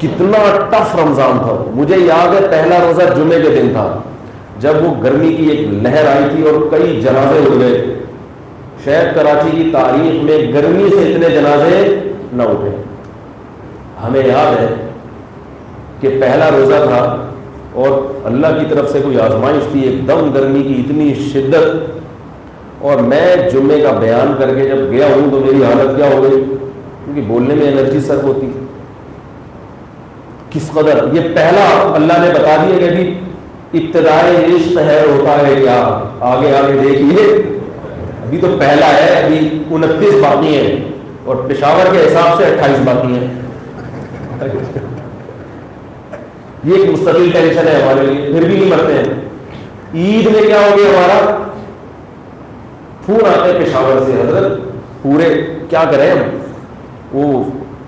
کتنا ٹف رمضان تھا. مجھے یاد ہے پہلا روزہ جمعے کے دن تھا جب وہ گرمی کی ایک لہر آئی تھی اور کئی جنازے اٹھ گئے. شاید کراچی کی تاریخ میں گرمی سے اتنے جنازے نہ اٹھے. ہمیں یاد ہے کہ پہلا روزہ تھا اور اللہ کی طرف سے کوئی آزمائش تھی، ایک دم گرمی کی اتنی شدت، اور میں جمعے کا بیان کر کے جب گیا ہوں تو میری حالت کیا ہو گئی، کیونکہ بولنے میں انرجی سر ہوتی کس قدر. یہ پہلا اللہ نے بتا دیا کہ ابھی ابتدائے عشق ہے ہوتا ہے کیا، آگے آگے دیکھیے. ابھی تو پہلا ہے، ابھی 29 باقی ہیں اور پشاور کے حساب سے 28 باقی ہیں. یہ ایک مستقل ٹینشن ہے ہمارے لیے، پھر بھی نہیں مرتے ہیں. عید میں کیا ہو گیا ہمارا، فون آتے ہیں پشاور سے، حضرت پورے کیا کریں ہم، وہ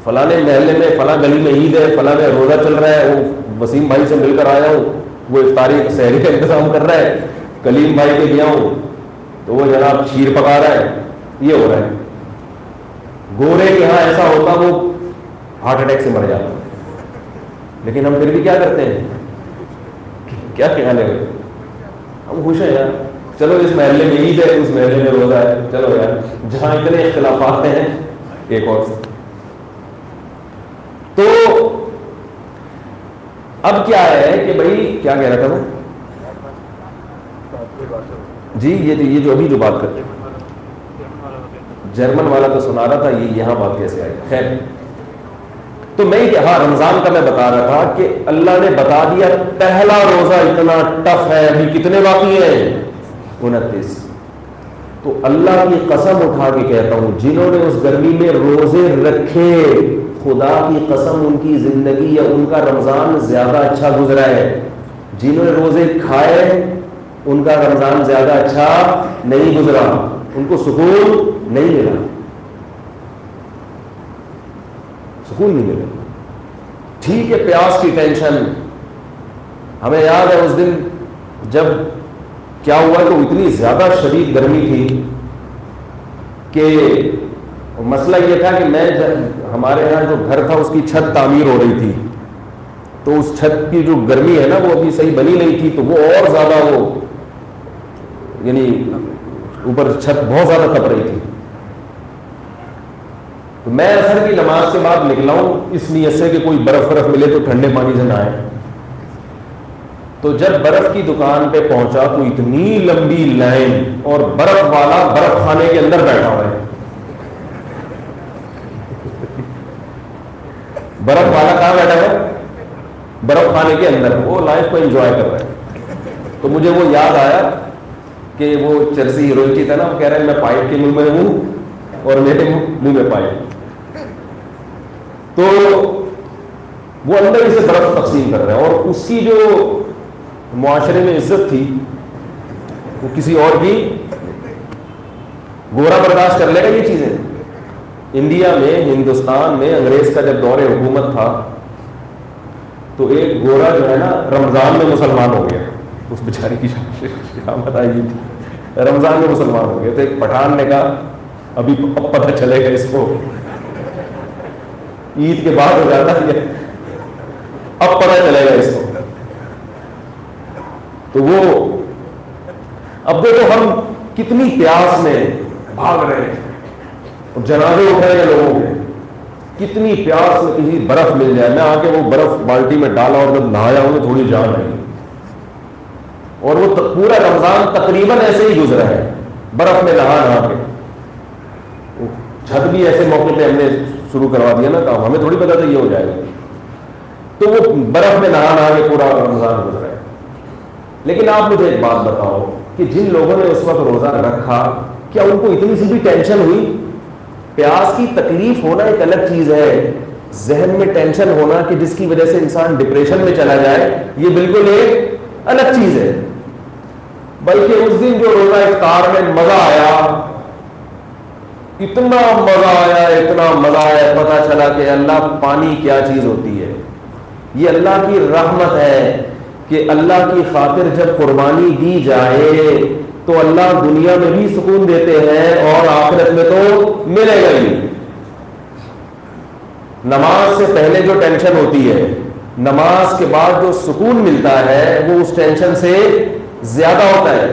فلاں محلے میں فلاں گلی میں عید ہے، فلاں میں روزہ چل رہا ہے، وہ وسیم بھائی سے مل کر آیا ہوں، وہ افطاری سحری کا انتظام کر رہا ہے، کلیم بھائی کے گیا ہوں تو وہ جناب کھیر پکا رہا ہے. یہ ہو رہا ہے. گورے کے یہاں ایسا ہوتا وہ ہارٹ اٹیک سے مر جاتا، لیکن ہم پھر بھی کیا کرتے ہیں، کیا خیال ہے، ہم خوش ہیں یار، چلو اس محلے میں عید ہے، اس محلے میں روزہ ہے، چلو یار، جہاں اتنے اختلافات ہیں ایک اور سے. تو اب کیا ہے کہ بھائی کیا کہہ رہا تھا میں جی، یہ جو ابھی جو بات کرتے ہیں جرمن والا تو سنا رہا تھا، یہ یہاں بات کیسے آئی. خیر تو میں ہاں رمضان کا میں بتا رہا تھا کہ اللہ نے بتا دیا پہلا روزہ اتنا ٹف ہے، ابھی کتنے باقی ہیں؟ 29۔ تو اللہ کی قسم اٹھا کے کہتا ہوں جنہوں نے اس گرمی میں روزے رکھے، خدا کی قسم ان کی زندگی یا ان کا رمضان زیادہ اچھا گزرا ہے۔ جنہوں نے روزے کھائے ان کا رمضان زیادہ اچھا نہیں گزرا، ان کو سکون نہیں ملا، سکون نہیں ملا۔ ٹھیک ہے پیاس کی ٹینشن، ہمیں یاد ہے اس دن جب کیا ہوا تو اتنی زیادہ شدید گرمی تھی کہ مسئلہ یہ تھا کہ ہمارے یہاں جو گھر تھا اس کی چھت تعمیر ہو رہی تھی، تو اس چھت کی جو گرمی ہے نا وہ ابھی صحیح بنی نہیں تھی، تو وہ اور زیادہ وہ یعنی اوپر چھت بہت زیادہ تپ رہی تھی۔ تو میں عصر کی نماز کے بعد نکلا ہوں اس نیت سے کہ کوئی برف ملے تو ٹھنڈے پانی سے نہائے۔ تو جب برف کی دکان پہ پہنچا تو اتنی لمبی لائن، اور برف والا برف خانے کے اندر بیٹھا ہوا ہے۔ برف والا کہاں بیٹھا ہوا ہے؟ برف خانے کے اندر، وہ لائف کو انجوائے کر رہا ہے۔ تو مجھے وہ یاد آیا کہ وہ چرسی ہیروئن کی تھا نا، وہ کہہ رہے ہیں میں پائپ کے منہ میں ہوں اور میرے منہ میں پائپ، تو وہ اندر ہی سے برف تقسیم کر رہے ہیں، اور اس کی جو معاشرے میں عزت تھی وہ کسی اور کی، گورا برداشت کر لے گا یہ چیزیں؟ انڈیا میں، ہندوستان میں انگریز کا جب دور حکومت تھا تو ایک گورا جو ہے نا رمضان میں مسلمان ہو گیا، اس بیچاری کی شامت آئی تھی، رمضان میں مسلمان ہو گیا۔ تو ایک پٹھان نے کہا ابھی اب پتہ چلے گا اس کو، عید کے بعد ہو جاتا ہے اب پتہ چلے گا اس کو۔ تو وہ اب دیکھو ہم کتنی پیاس میں بھاگ رہے ہیں، جنازے اٹھ رہے ہیں لوگوں کے، کتنی پیاس میں کسی برف مل جائے، میں آ کے وہ برف بالٹی میں ڈالا اور جب نہایا ہوں تھوڑی جان آئی، اور وہ پورا رمضان تقریباً ایسے ہی گزرا ہے، برف میں نہا کے۔ چھت بھی ایسے موقع پہ ہم نے شروع کروا دیا نا کام، ہمیں تھوڑی پتا تھا یہ ہو جائے گا، تو وہ برف میں نہا کے پورا رمضان گزرا ہے۔ لیکن آپ مجھے ایک بات بتاؤ کہ جن لوگوں نے اس وقت روزہ رکھا، کیا ان کو اتنی سی بھی ٹینشن ہوئی؟ پیاس کی تکلیف ہونا ایک الگ چیز ہے، ذہن میں ٹینشن ہونا کہ جس کی وجہ سے انسان ڈپریشن میں چلا جائے، یہ بالکل ایک الگ چیز ہے۔ بلکہ اس دن جو روزہ افطار میں مزہ آیا، اتنا مزہ آیا، اتنا مزہ آیا، پتہ چلا کہ اللہ پانی کیا چیز ہوتی ہے۔ یہ اللہ کی رحمت ہے کہ اللہ کی خاطر جب قربانی دی جائے تو اللہ دنیا میں بھی سکون دیتے ہیں اور آخرت میں تو ملے گا ہی۔ نماز سے پہلے جو ٹینشن ہوتی ہے، نماز کے بعد جو سکون ملتا ہے وہ اس ٹینشن سے زیادہ ہوتا ہے۔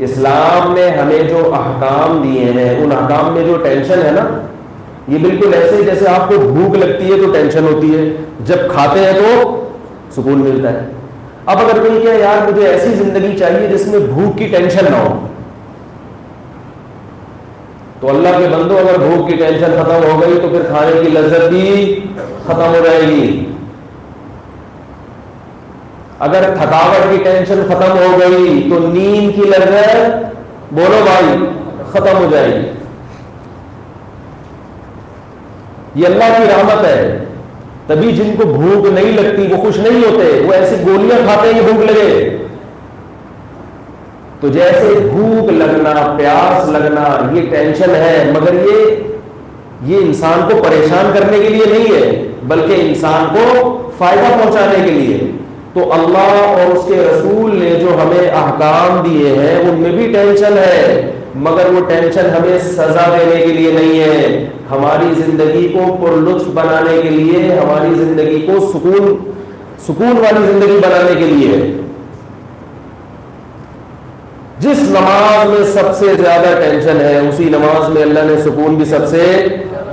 اسلام نے ہمیں جو احکام دیے ہیں ان احکام میں جو ٹینشن ہے نا، یہ بالکل ایسے جیسے آپ کو بھوک لگتی ہے تو ٹینشن ہوتی ہے، جب کھاتے ہیں تو سکون ملتا ہے۔ اب اگر کوئی کہے یار مجھے ایسی زندگی چاہیے جس میں بھوک کی ٹینشن نہ ہو، تو اللہ کے بندو اگر بھوک کی ٹینشن ختم ہو گئی تو پھر کھانے کی لذت بھی ختم ہو جائے گی۔ اگر تھکاوٹ کی ٹینشن ختم ہو گئی تو نیند کی لذت بولو بھائی ختم ہو جائے گی۔ یہ اللہ کی رحمت ہے۔ تبھی جن کو بھوک نہیں لگتی وہ خوش نہیں ہوتے، وہ ایسی گولیاں کھاتے ہیں کہ بھوک لگے۔ تو جیسے بھوک لگنا، پیاس لگنا یہ ٹینشن ہے، مگر یہ انسان کو پریشان کرنے کے لیے نہیں ہے بلکہ انسان کو فائدہ پہنچانے کے لیے۔ تو اللہ اور اس کے رسول نے جو ہمیں احکام دیے ہیں ان میں بھی ٹینشن ہے، مگر وہ ٹینشن ہمیں سزا دینے کے لیے نہیں ہے، ہماری زندگی کو پر لطف بنانے کے لیے، ہماری زندگی کو سکون والی زندگی بنانے کے لیے۔ جس نماز میں سب سے زیادہ ٹینشن ہے اسی نماز میں اللہ نے سکون بھی سب سے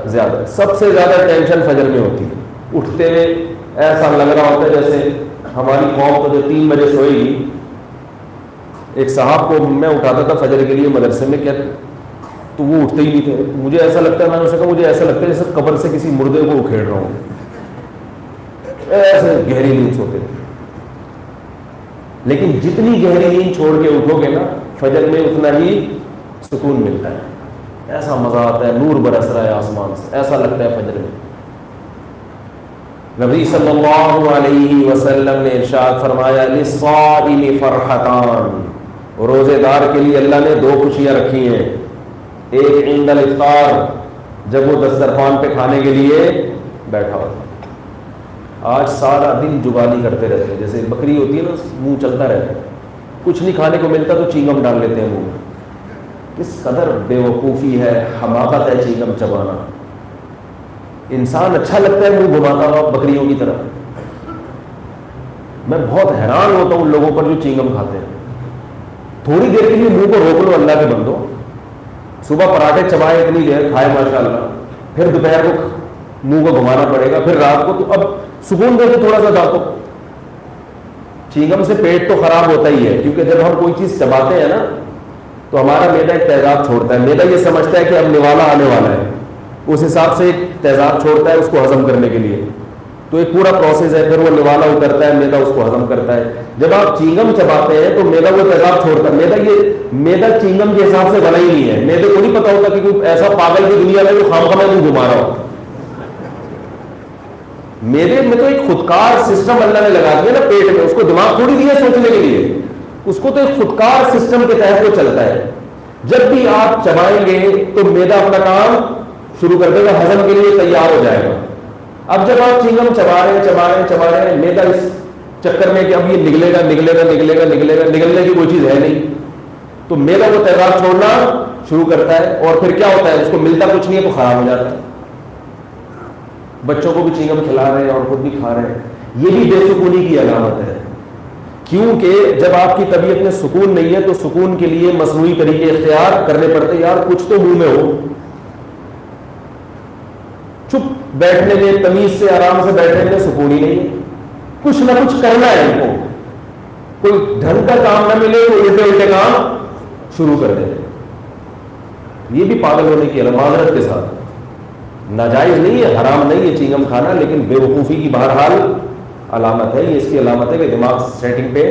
زیادہ ٹینشن فجر میں ہوتی ہے۔ اٹھتے ہوئے ایسا لگ رہا ہوتا ہے جیسے ہماری قوم تو جو 3 بجے سوئے گی، ایک صاحب کو میں اٹھاتا تھا فجر کے لیے مدرسے میں، تو وہ اٹھتے ہی نہیں تھے. مجھے ایسا لگتا ہے, میں نے اسے کہا مجھے ایسا لگتا ہے جیسے قبر سے کسی مردے کو اکھیڑ رہا ہوں, ایسے گہری نیند سوتے تھے. لیکن جتنی گہری نیند چھوڑ کے اٹھو گے نا فجر میں اتنا ہی سکون ملتا ہے, ایسا مزہ آتا ہے, نور برس رہا ہے آسمان سے, ایسا لگتا ہے فجر میں. نبی صلی اللہ علیہ وسلم نے ارشاد فرمایا للصائم فرحتان, روزے دار کے لیے اللہ نے 2 خوشیاں رکھی ہیں. ایک عند الافطار, جب وہ دسترخوان پہ کھانے کے لیے بیٹھا ہوتا. آج سارا دن جگالی کرتے رہتے ہیں, جیسے بکری ہوتی ہے نا منہ چلتا رہتا ہے, کچھ نہیں کھانے کو ملتا تو چینگم ڈال لیتے ہیں منہ میں. کس قدر بے وقوفی ہے, حماقت ہے چینگم چبانا. انسان اچھا لگتا ہے منہ گھماتا ہوا بکریوں کی طرح. میں بہت حیران ہوتا ہوں ان لوگوں پر جو چینگم کھاتے ہیں. تھوڑی دیر کے لیے منہ کو روک لو اللہ کے بندو. صبح پراٹھے چبائے اتنی دیر کھائے ماشاءاللہ, پھر دوپہر کو منہ کو گھمانا پڑے گا, پھر رات کو, تو اب سکون دے دو تھوڑا سا دانتوں. چینگم سے پیٹ تو خراب ہوتا ہی ہے, کیونکہ جب ہم کوئی چیز چباتے ہیں نا تو ہمارا میدا ایک تیزاب چھوڑتا ہے. میدا یہ سمجھتا ہے کہ اب نوالا آنے والا ہے, اس حساب سے ایک تیزاب چھوڑتا ہے اس کو ہضم کرنے کے لیے. تو ایک پورا پروسیس ہے, پھر وہ نوالا اترتا ہے, میدا اس کو ہضم کرتا ہے. جب آپ چینگم چباتے ہیں تو میدا وہ تیزاب چھوڑتا ہے. میدا چینگم کے حساب سے بنا ہی نہیں ہے. میدے کو نہیں پتا ہوتا کہ کوئی ایسا پاگل کی دنیا میں جو خام خام منہ گھما رہا ہو. میدے میں تو ایک خودکار سسٹم اللہ نے لگا دیا نا پیٹ میں, اس کو دماغ تھوڑی دیا سوچنے کے لیے, اس کو تو ایک خودکار سسٹم کے تحت وہ چلتا ہے. جب بھی آپ چبائیں گے تو میدا اپنا کام شروع کر دے گا, ہضم کے لیے تیار ہو جائے گا. اب جب آپ چینگم چبا رہے ہیں میدا اس چکر میں کہ اب یہ نگلنے کی کوئی چیز ہے نہیں, تو میدا وہ تیزاب چھوڑنا شروع کرتا ہے. اور پھر کیا ہوتا ہے, اس کو ملتا کچھ نہیں ہے تو خراب ہو جاتا ہے. بچوں کو بھی چینگم کھلا رہے ہیں اور خود بھی کھا رہے ہیں. یہ بھی بے سکونی کی علامت ہے, کیونکہ جب آپ کی طبیعت میں سکون نہیں ہے تو سکون کے لیے مصنوعی طریقے اختیار کرنے پڑتے. یار کچھ تو منہ میں ہو, چپ بیٹھنے میں, تمیز سے آرام سے بیٹھنے میں سکون ہی نہیں ہے. کچھ نہ کچھ کرنا ہے ان کو, کوئی ڈھنگ کا کام نہ ملے تو الٹے کام شروع کر دیں. یہ بھی پاگل ہونے کی معذرت کے ساتھ ناجائز نہیں ہے, حرام نہیں ہے چینگم کھانا, لیکن بے وقوفی کی بہرحال علامت ہے. یہ اس کی علامت ہے کہ دماغ سیٹنگ پہ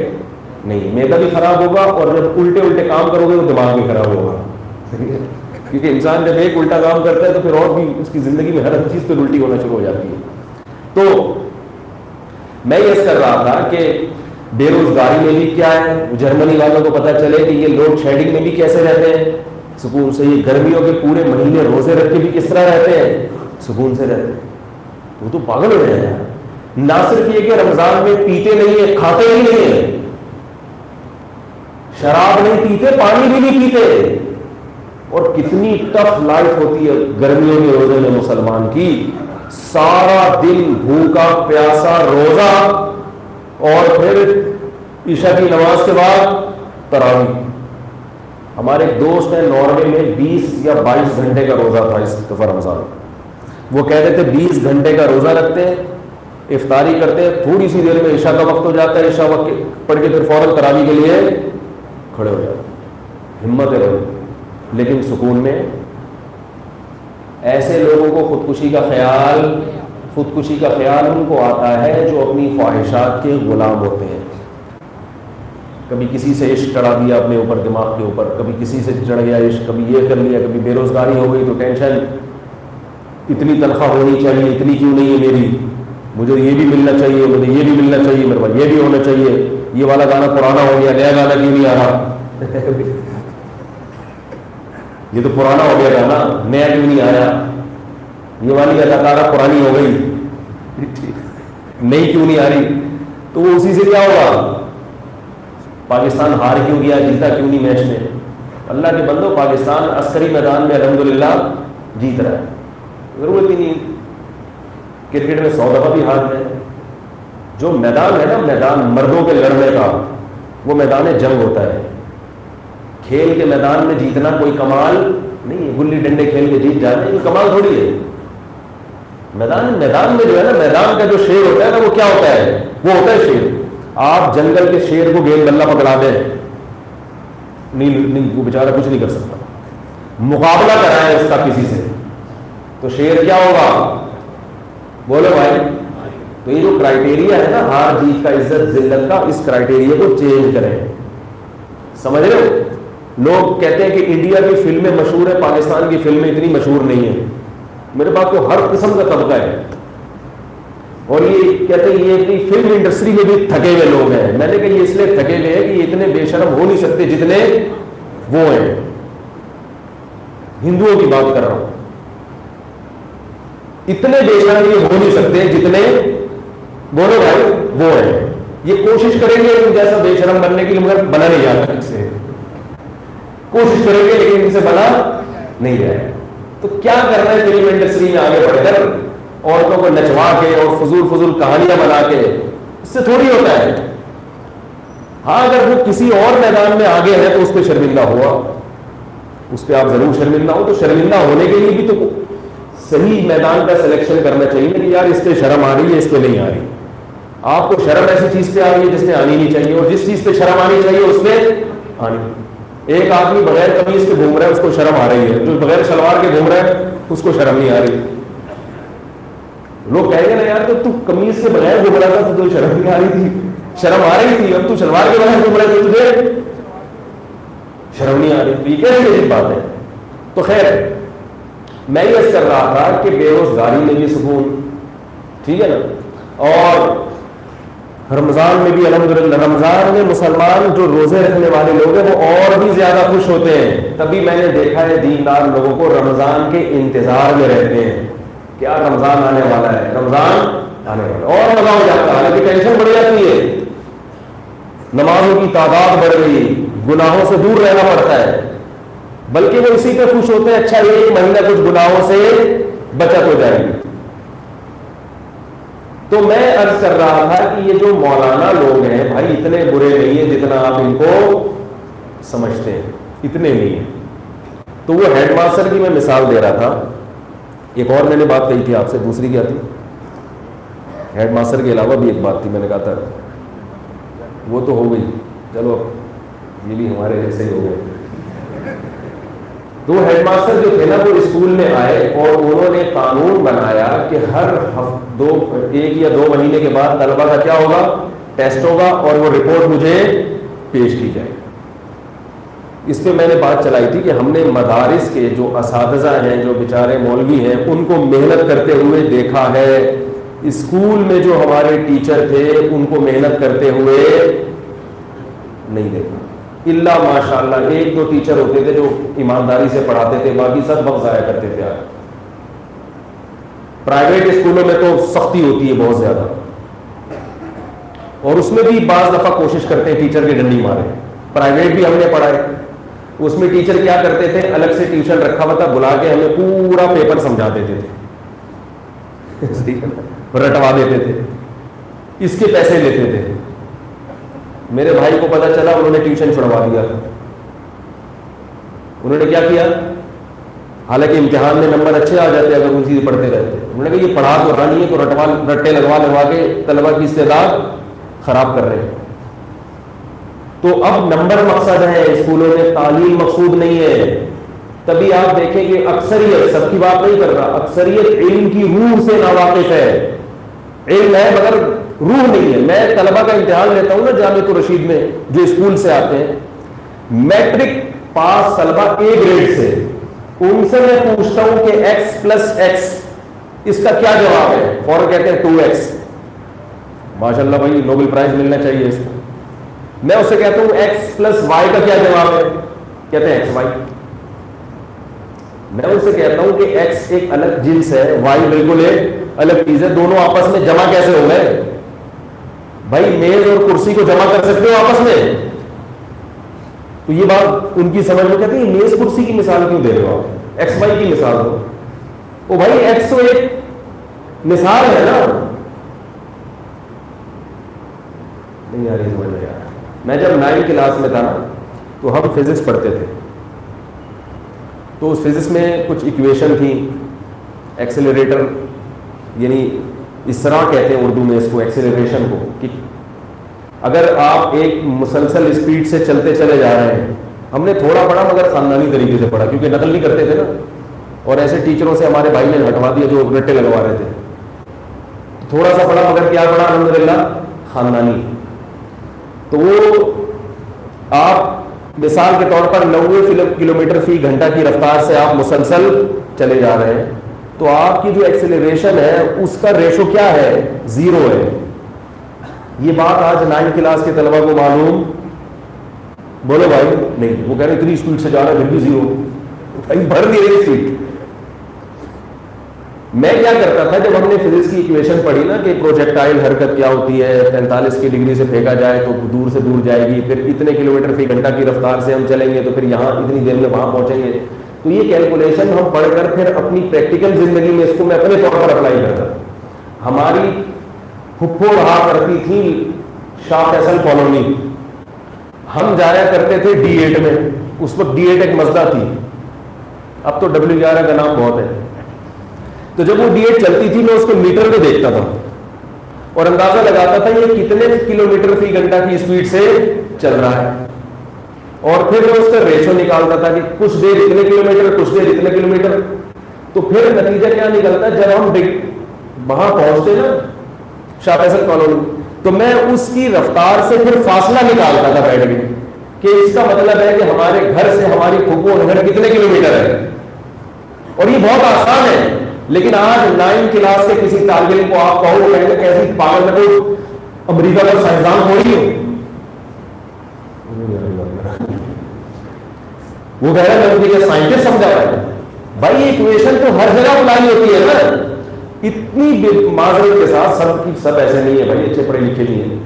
نہیں. میدا بھی خراب ہوگا, اور جب الٹے کام کرو گے تو دماغ بھی خراب ہوگا. کیونکہ انسان جب ایک الٹا کام کرتا ہے تو پھر اور بھی اس کی زندگی میں ہر چیز پہ الٹی ہونا شروع ہو جاتی ہے. تو میں یہ کر رہا تھا کہ بے روزگاری میں بھی کیا ہے, جرمنی والوں کو پتہ چلے کہ یہ لوڈ شیڈنگ میں بھی کیسے رہتے ہیں سکون سے. یہ گرمیوں کے پورے مہینے روزے رکھ کے بھی کس طرح رہتے ہیں, سکون سے رہتے ہیں. وہ تو پاگل ہو رہے ہیں. نہ صرف یہ کہ رمضان میں پیتے نہیں ہیں, کھاتے ہی نہیں ہیں, شراب نہیں پیتے, پانی بھی نہیں پیتے. اور کتنی ٹف لائف ہوتی ہے گرمیوں کے روزے میں مسلمان کی. سارا دن بھوکا پیاسا روزہ, اور پھر عشاء کی نماز کے بعد تراویح. ہمارے ایک دوست ہیں ناروے میں 20 یا 22 گھنٹے کا روزہ تھا اس دفعہ رمضان. وہ کہتے تھے 20 گھنٹے کا روزہ رکھتے ہیں, افطاری کرتے ہیں, تھوڑی سی دیر میں عشاء کا وقت ہو جاتا ہے, عشاء وقت پڑھ کے پھر فوراً تراویح کے لیے کھڑے ہو جاتے ہیں. ہمت ہے رہو. لیکن سکون میں ایسے لوگوں کو خودکشی کا خیال ان کو آتا ہے جو اپنی خواہشات کے غلام ہوتے ہیں. کبھی کسی سے عشق چڑھا دیا اپنے اوپر, دماغ کے اوپر, کبھی کسی سے چڑھ گیا عشق, کبھی یہ کر لیا, کبھی بے روزگاری ہو گئی تو ٹینشن, اتنی تنخواہ ہونی چاہیے, اتنی کیوں نہیں ہے میری, مجھے یہ بھی ملنا چاہیے, مجھے یہ بھی ملنا چاہیے, میرے پاس یہ بھی ہونا چاہیے, یہ والا گانا پرانا ہو گیا, نیا گانا کیوں نہیں آ رہا, یہ تو پرانا ہو گیا گانا, نیا کیوں نہیں آیا, یہ والی اداکارہ پرانی ہو گئی, نئی کیوں نہیں آ رہی. تو وہ اسی سے کیا ہوگا, پاکستان ہار کیوں گیا, جیتا کیوں نہیں میچ میں. اللہ کے بندو, پاکستان عسکری میدان میں الحمدللہ جیت رہا ہے, ضرورت ہی نہیں کرکٹ میں 100 دفعہ بھی ہار گئے. جو میدان ہے نا, میدان مردوں کے لڑنے کا, وہ میدان جنگ ہوتا ہے. کھیل کے میدان میں جیتنا کوئی کمال نہیں ہے, گلی ڈنڈے کھیل کے جیت جانا یہ کمال تھوڑی ہے. میدان میں جو ہے نا, میدان کا جو شیر ہوتا ہے نا, وہ کیا ہوتا ہے, وہ ہوتا ہے شیر. آپ جنگل کے شیر کو گیند بلہ پکڑا دیں, نہیں وہ بیچارہ کچھ نہیں کر سکتا. مقابلہ کرائیں اس کا کسی سے، تو شیر کیا ہوگا؟ بولو بھائی. تو یہ جو کرائٹیریا ہے نا ہار جیت کا، عزت ذلت کا، اس کرائٹیریا کو چینج کریں. سمجھ رہے ہو؟ لوگ کہتے ہیں کہ انڈیا کی فلمیں مشہور ہیں، پاکستان کی فلمیں اتنی مشہور نہیں ہیں. میرے پاس تو ہر قسم کا طبقہ ہے، اور یہ کہتے ہیں یہ کہ فلم انڈسٹری میں بھی تھکے ہوئے لوگ ہیں. میں نے کہا یہ اس لیے تھکے ہوئے ہیں کہ یہ اتنے بے شرم ہو نہیں سکتے جتنے وہ ہیں. ہندوؤں کی بات کر رہا ہوں، اتنے بے شرم یہ ہو نہیں سکتے جتنے، بولو بھائی، وہ ہیں. یہ کوشش کریں گے ان جیسا بے شرم بننے کی، مگر بنا نہیں جاتا. ان سے کوشش کریں گے لیکن ان سے بنا نہیں جائے. تو کیا کرنا ہے فلم انڈسٹری میں آگے بڑھ کر عورتوں کو نچوا کے اور فضول کہانیاں بنا کے؟ اس سے تھوڑی ہوتا ہے. ہاں اگر وہ کسی اور میدان میں آگے ہے تو اس پہ شرمندہ ہوا، اس پہ آپ ضرور شرمندہ ہو. تو شرمندہ ہونے کے لیے بھی تو صحیح میدان کا سلیکشن کرنا چاہیے کہ یار اس پہ شرم آ رہی ہے، اس پہ نہیں آ رہی. آپ کو شرم ایسی چیز پہ آ رہی ہے جس پہ آنی نہیں چاہیے، اور جس چیز پہ شرم آنی چاہیے اس پہ آنی. ایک آدمی بغیر قمیض کے گھوم رہا ہے، اس کو شرم آ رہی ہے. جو بغیر شلوار کے گھوم رہا ہے اس کو شرم نہیں آ رہی. لوگ کہیں گے نا یار تو قمیض کے بغیر گھوم رہا تھا تو شرم نہیں آ رہی تھی. شرم آ رہی تھی، اب تو شلوار کے بغیر گھوم رہا ہے تو تجھے شرم نہیں آ رہی. تو یہ کیسی عجیب بات ہے. تو خیر میں یہ کر رہا تھا کہ بے روزگاری میں بھی سکون، ٹھیک ہے نا، اور رمضان میں بھی الحمدللہ، رمضان میں مسلمان جو روزے رکھنے والے لوگ ہیں وہ اور بھی زیادہ خوش ہوتے ہیں. تبھی میں نے دیکھا ہے دیندار لوگوں کو رمضان کے انتظار میں رہتے ہیں، کیا رمضان آنے والا ہے، رمضان آنے والا ہے، اور مزہ ہو جاتا ہے. حالانکہ ٹینشن بڑھ جاتی ہے، نمازوں کی تعداد بڑھ گئی، گناہوں سے دور رہنا پڑتا ہے، بلکہ وہ اسی پہ خوش ہوتے ہیں اچھا ایک مہینہ کچھ گناہوں سے بچت ہو جائے گی. تو میں عرض کر رہا تھا کہ یہ جو مولانا لوگ ہیں بھائی اتنے برے نہیں ہیں جتنا آپ ان کو سمجھتے ہیں، اتنے نہیں ہیں. تو وہ ہیڈ ماسٹر کی میں مثال دے رہا تھا. ایک اور میں نے بات کہی تھی آپ سے، دوسری کیا تھی؟ ہیڈ ماسٹر کے علاوہ بھی ایک بات تھی، میں نے کہا تھا وہ تو ہو گئی، چلو یہ بھی ہمارے جیسے ہی ہو گئے. دو ہیڈ ماسٹر جو تھے نا وہ اسکول میں آئے اور انہوں نے قانون بنایا کہ ہر ایک یا 2 مہینے کے بعد طلبہ کا کیا ہوگا، ٹیسٹ ہوگا، اور وہ رپورٹ مجھے پیش کی جائے. اس پہ میں نے بات چلائی تھی کہ ہم نے مدارس کے جو اساتذہ ہیں، جو بیچارے مولوی ہیں، ان کو محنت کرتے ہوئے دیکھا ہے. اسکول میں جو ہمارے ٹیچر تھے ان کو محنت کرتے ہوئے نہیں دیکھا. اللہ ماشاء اللہ 1-2 ٹیچر ہوتے تھے جو ایمانداری سے پڑھاتے تھے، باقی سب وقت ضائع کرتے تھے. پرائیویٹ اسکولوں میں تو سختی ہوتی ہے بہت زیادہ، اور اس میں بھی بعض دفعہ کوشش کرتے ہیں ٹیچر کے ڈنڈی مارے. پرائیویٹ بھی ہم نے پڑھائے، اس میں ٹیچر کیا کرتے تھے، الگ سے ٹیوشن رکھا ہوا تھا، بلا کے ہمیں پورا پیپر سمجھا دیتے تھے، رٹوا دیتے تھے، اس کے پیسے لیتے تھے. میرے بھائی کو پتا چلا، انہوں نے ٹیوشن چھڑوا دیا. انہوں نے کیا کیا، حالانکہ امتحان میں نمبر اچھے آ جاتے اگر ان چیز پڑھتے رہتے. انہوں نے کہا یہ پڑھا تو رہا نہیں ہے، تو رٹے لگوا کے طلبا کی استعداد خراب کر رہے ہیں. تو اب نمبر مقصد ہے اسکولوں میں، تعلیم مقصود نہیں ہے. تبھی آپ دیکھیں کہ اکثریت، سب کی بات نہیں کر رہا، اکثریت علم کی روح سے ناواقف ہے. علم ہے مگر روح نہیں ہے. میں طلبا کا امتحان لیتا ہوں نا جامعۃ الرشید میں، جو اسکول سے آتے ہیں، میٹرک پاس طلبا A گریڈ سے، ان سے میں پوچھتا ہوں کہ x + x اس کا کیا جواب ہے، فوراً کہتے ہیں 2x. ماشاءاللہ بھائی نوبل پرائز ملنا چاہیے اس کو. میں اس سے کہتا ہوں x + y کا کیا جواب ہے، کہتے ہیں xy. میں ان سے کہتا ہوں کہ x ایک الگ جنس ہے، y بالکل ایک الگ چیز ہے، دونوں آپس میں جمع کیسے ہو گئے؟ بھائی میز اور کرسی کو جمع کر سکتے ہو آپس میں؟ تو یہ بات ان کی سمجھ میں، کہتے ہیں میز کرسی کی مثال کیوں دے رہے ہو آپ، ایکس وائی کی مثال دو. او بھائی ایکس تو ایک مثال ہے نا. نہیں یار یہ سمجھ میں آ رہا. میں جب 9 کلاس میں تھا نا تو ہم فزکس پڑھتے تھے. تو اس فزکس میں کچھ ایکویشن تھی، ایکسیلریٹر، یعنی اس طرح کہتے ہیں اردو میں اس کو، ایکسیلریشن کو، کہ اگر آپ ایک مسلسل اسپیڈ سے چلتے چلے جا رہے ہیں ہم نے تھوڑا پڑھا مگر خاندانی طریقے سے پڑھا, کیونکہ نقل نہیں کرتے تھے نا, اور ایسے ٹیچروں سے ہمارے بھائی نے ہٹوا دیا جو رٹے لگوا رہے تھے. تھوڑا سا پڑھا مگر کیا پڑھا, الحمدللہ خاندانی. تو وہ آپ مثال کے طور پر 90 کلومیٹر فی گھنٹہ کی رفتار سے آپ مسلسل چلے جا رہے ہیں, تو آپ کی جو ایکسیلریشن ہے اس کا ریشو کیا ہے, 0 ہے. یہ بات آج 9 کلاس کے طلبہ کو معلوم, بولو بھائی نہیں, وہ کہہ رہے اتنی اسپیڈ سے جا رہا ہے پھر بھی 0, بھائی بھر دی رہی اسپیڈ. میں کیا کرتا تھا جب ہم نے فزکس کی ایکویشن پڑھی نا کہ پروجیکٹائل حرکت کیا ہوتی ہے, 45 کی ڈگری سے پھینکا جائے تو دور سے دور جائے گی, پھر اتنے کلومیٹر فی گھنٹہ کی رفتار سے ہم چلیں گے تو پھر یہاں اتنی دیر میں وہاں پہنچیں گے. تو یہ کیلکولیشن ہم پڑھ کر پھر اپنی پریکٹیکل زندگی میں اس کو میں اپنے طور پر اپلائی کرتا. ہماری پھپھو رہا کرتی تھی شاہ فیصل کالونی, ہم جایا کرتے تھے D8 میں, اس وقت D8 ایک مزدہ تھی, اب تو W11 کا نام بہت ہے. تو جب وہ D8 چلتی تھی میں اس کو میٹر میں دیکھتا تھا اور اندازہ لگاتا تھا یہ کتنے کلومیٹر فی گھنٹہ کی اسپیڈ سے چل رہا ہے, اور پھر میں اس کا ریشو نکالتا تھا کہ کچھ دیر اتنے کلومیٹر, کچھ دیر اتنے کلومیٹر. تو پھر نتیجہ کیا نکلتا, جب ہم وہاں پہنچتے نا شاہ فیصل کالونی, تو میں اس کی رفتار سے پھر فاصلہ نکالتا تھا بیٹھ کے کہ اس کا مطلب ہے کہ ہمارے گھر سے ہماری پھپھو گھر کتنے کلومیٹر ہے. اور یہ بہت آسان ہے, لیکن آج 9 کلاس کے کسی طالب علم کو آپ کہو کہ کیسی پاگل میں کوئی امریکہ کا سائنسدان ہو رہی ہو, وہ کہہ رہا ہے مجھے سائنٹسٹ سمجھا رہا ہے. بھائی ایکویشن تو ہر جگہ اپلائی ہوتی ہے نا. اتنی معذرت کے ساتھ سب ایسے نہیں ہے بھائی, اچھے پڑھے لکھے نہیں ہیں,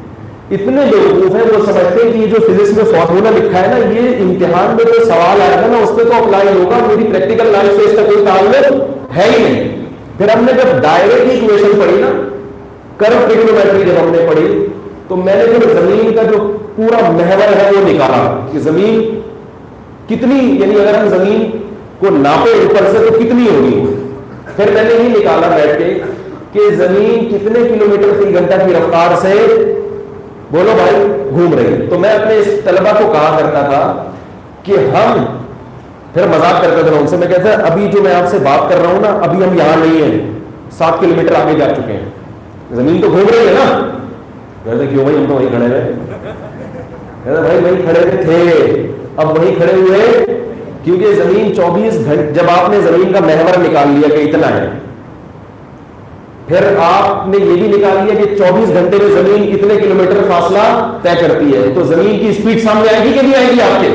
اتنے بیوقوف ہیں وہ سمجھتے ہیں کہ یہ جو فزکس میں فارمولا لکھا ہے نا یہ امتحان میں جو سوال آئے گا نا اس پہ تو اپلائی ہوگا, میری پریکٹیکل لائف سے اس کا کوئی تعلق ہے ہی نہیں. پھر ہم نے جب دائرے کی ایکویشن پڑھی نا, کرو ٹریگنومیٹری جب ہم نے پڑھی, تو میں نے پھر زمین کا جو پورا محور ہے وہ نکالا کہ زمین کتنی, یعنی اگر ہم زمین کو ناپے اوپر سے تو کتنی ہوگی. پھر میں نے یہ نکالا بیٹھ کے کہ زمین کتنے کلومیٹر فی گھنٹہ کی رفتار سے, بولو بھائی, گھوم رہی. تو میں اپنے اس طلبہ کو کہا کرتا تھا کہ ہم, پھر مذاق کرتا تھا ان سے, میں کہتا ابھی جو میں آپ سے بات کر رہا ہوں نا ابھی ہم یہاں نہیں ہیں, 7 کلومیٹر آگے جا چکے ہیں, زمین تو گھوم رہی ہے نا. کہتے کیوں بھائی, ہم تو وہیں کھڑے ہوئے. کہتا بھائی وہیں کھڑے ہوئے تھے, اب وہیں کھڑے ہوئے کیونکہ زمین 24 گھنٹے, جب آپ نے زمین کا محور نکال لیا کہ اتنا ہے, پھر آپ نے یہ بھی نکال لیا کہ 24 گھنٹے میں زمین اتنے کلومیٹر فاصلہ طے کرتی ہے, تو زمین کی اسپیڈ سامنے آئے گی کہ نہیں آئے گی آپ کے.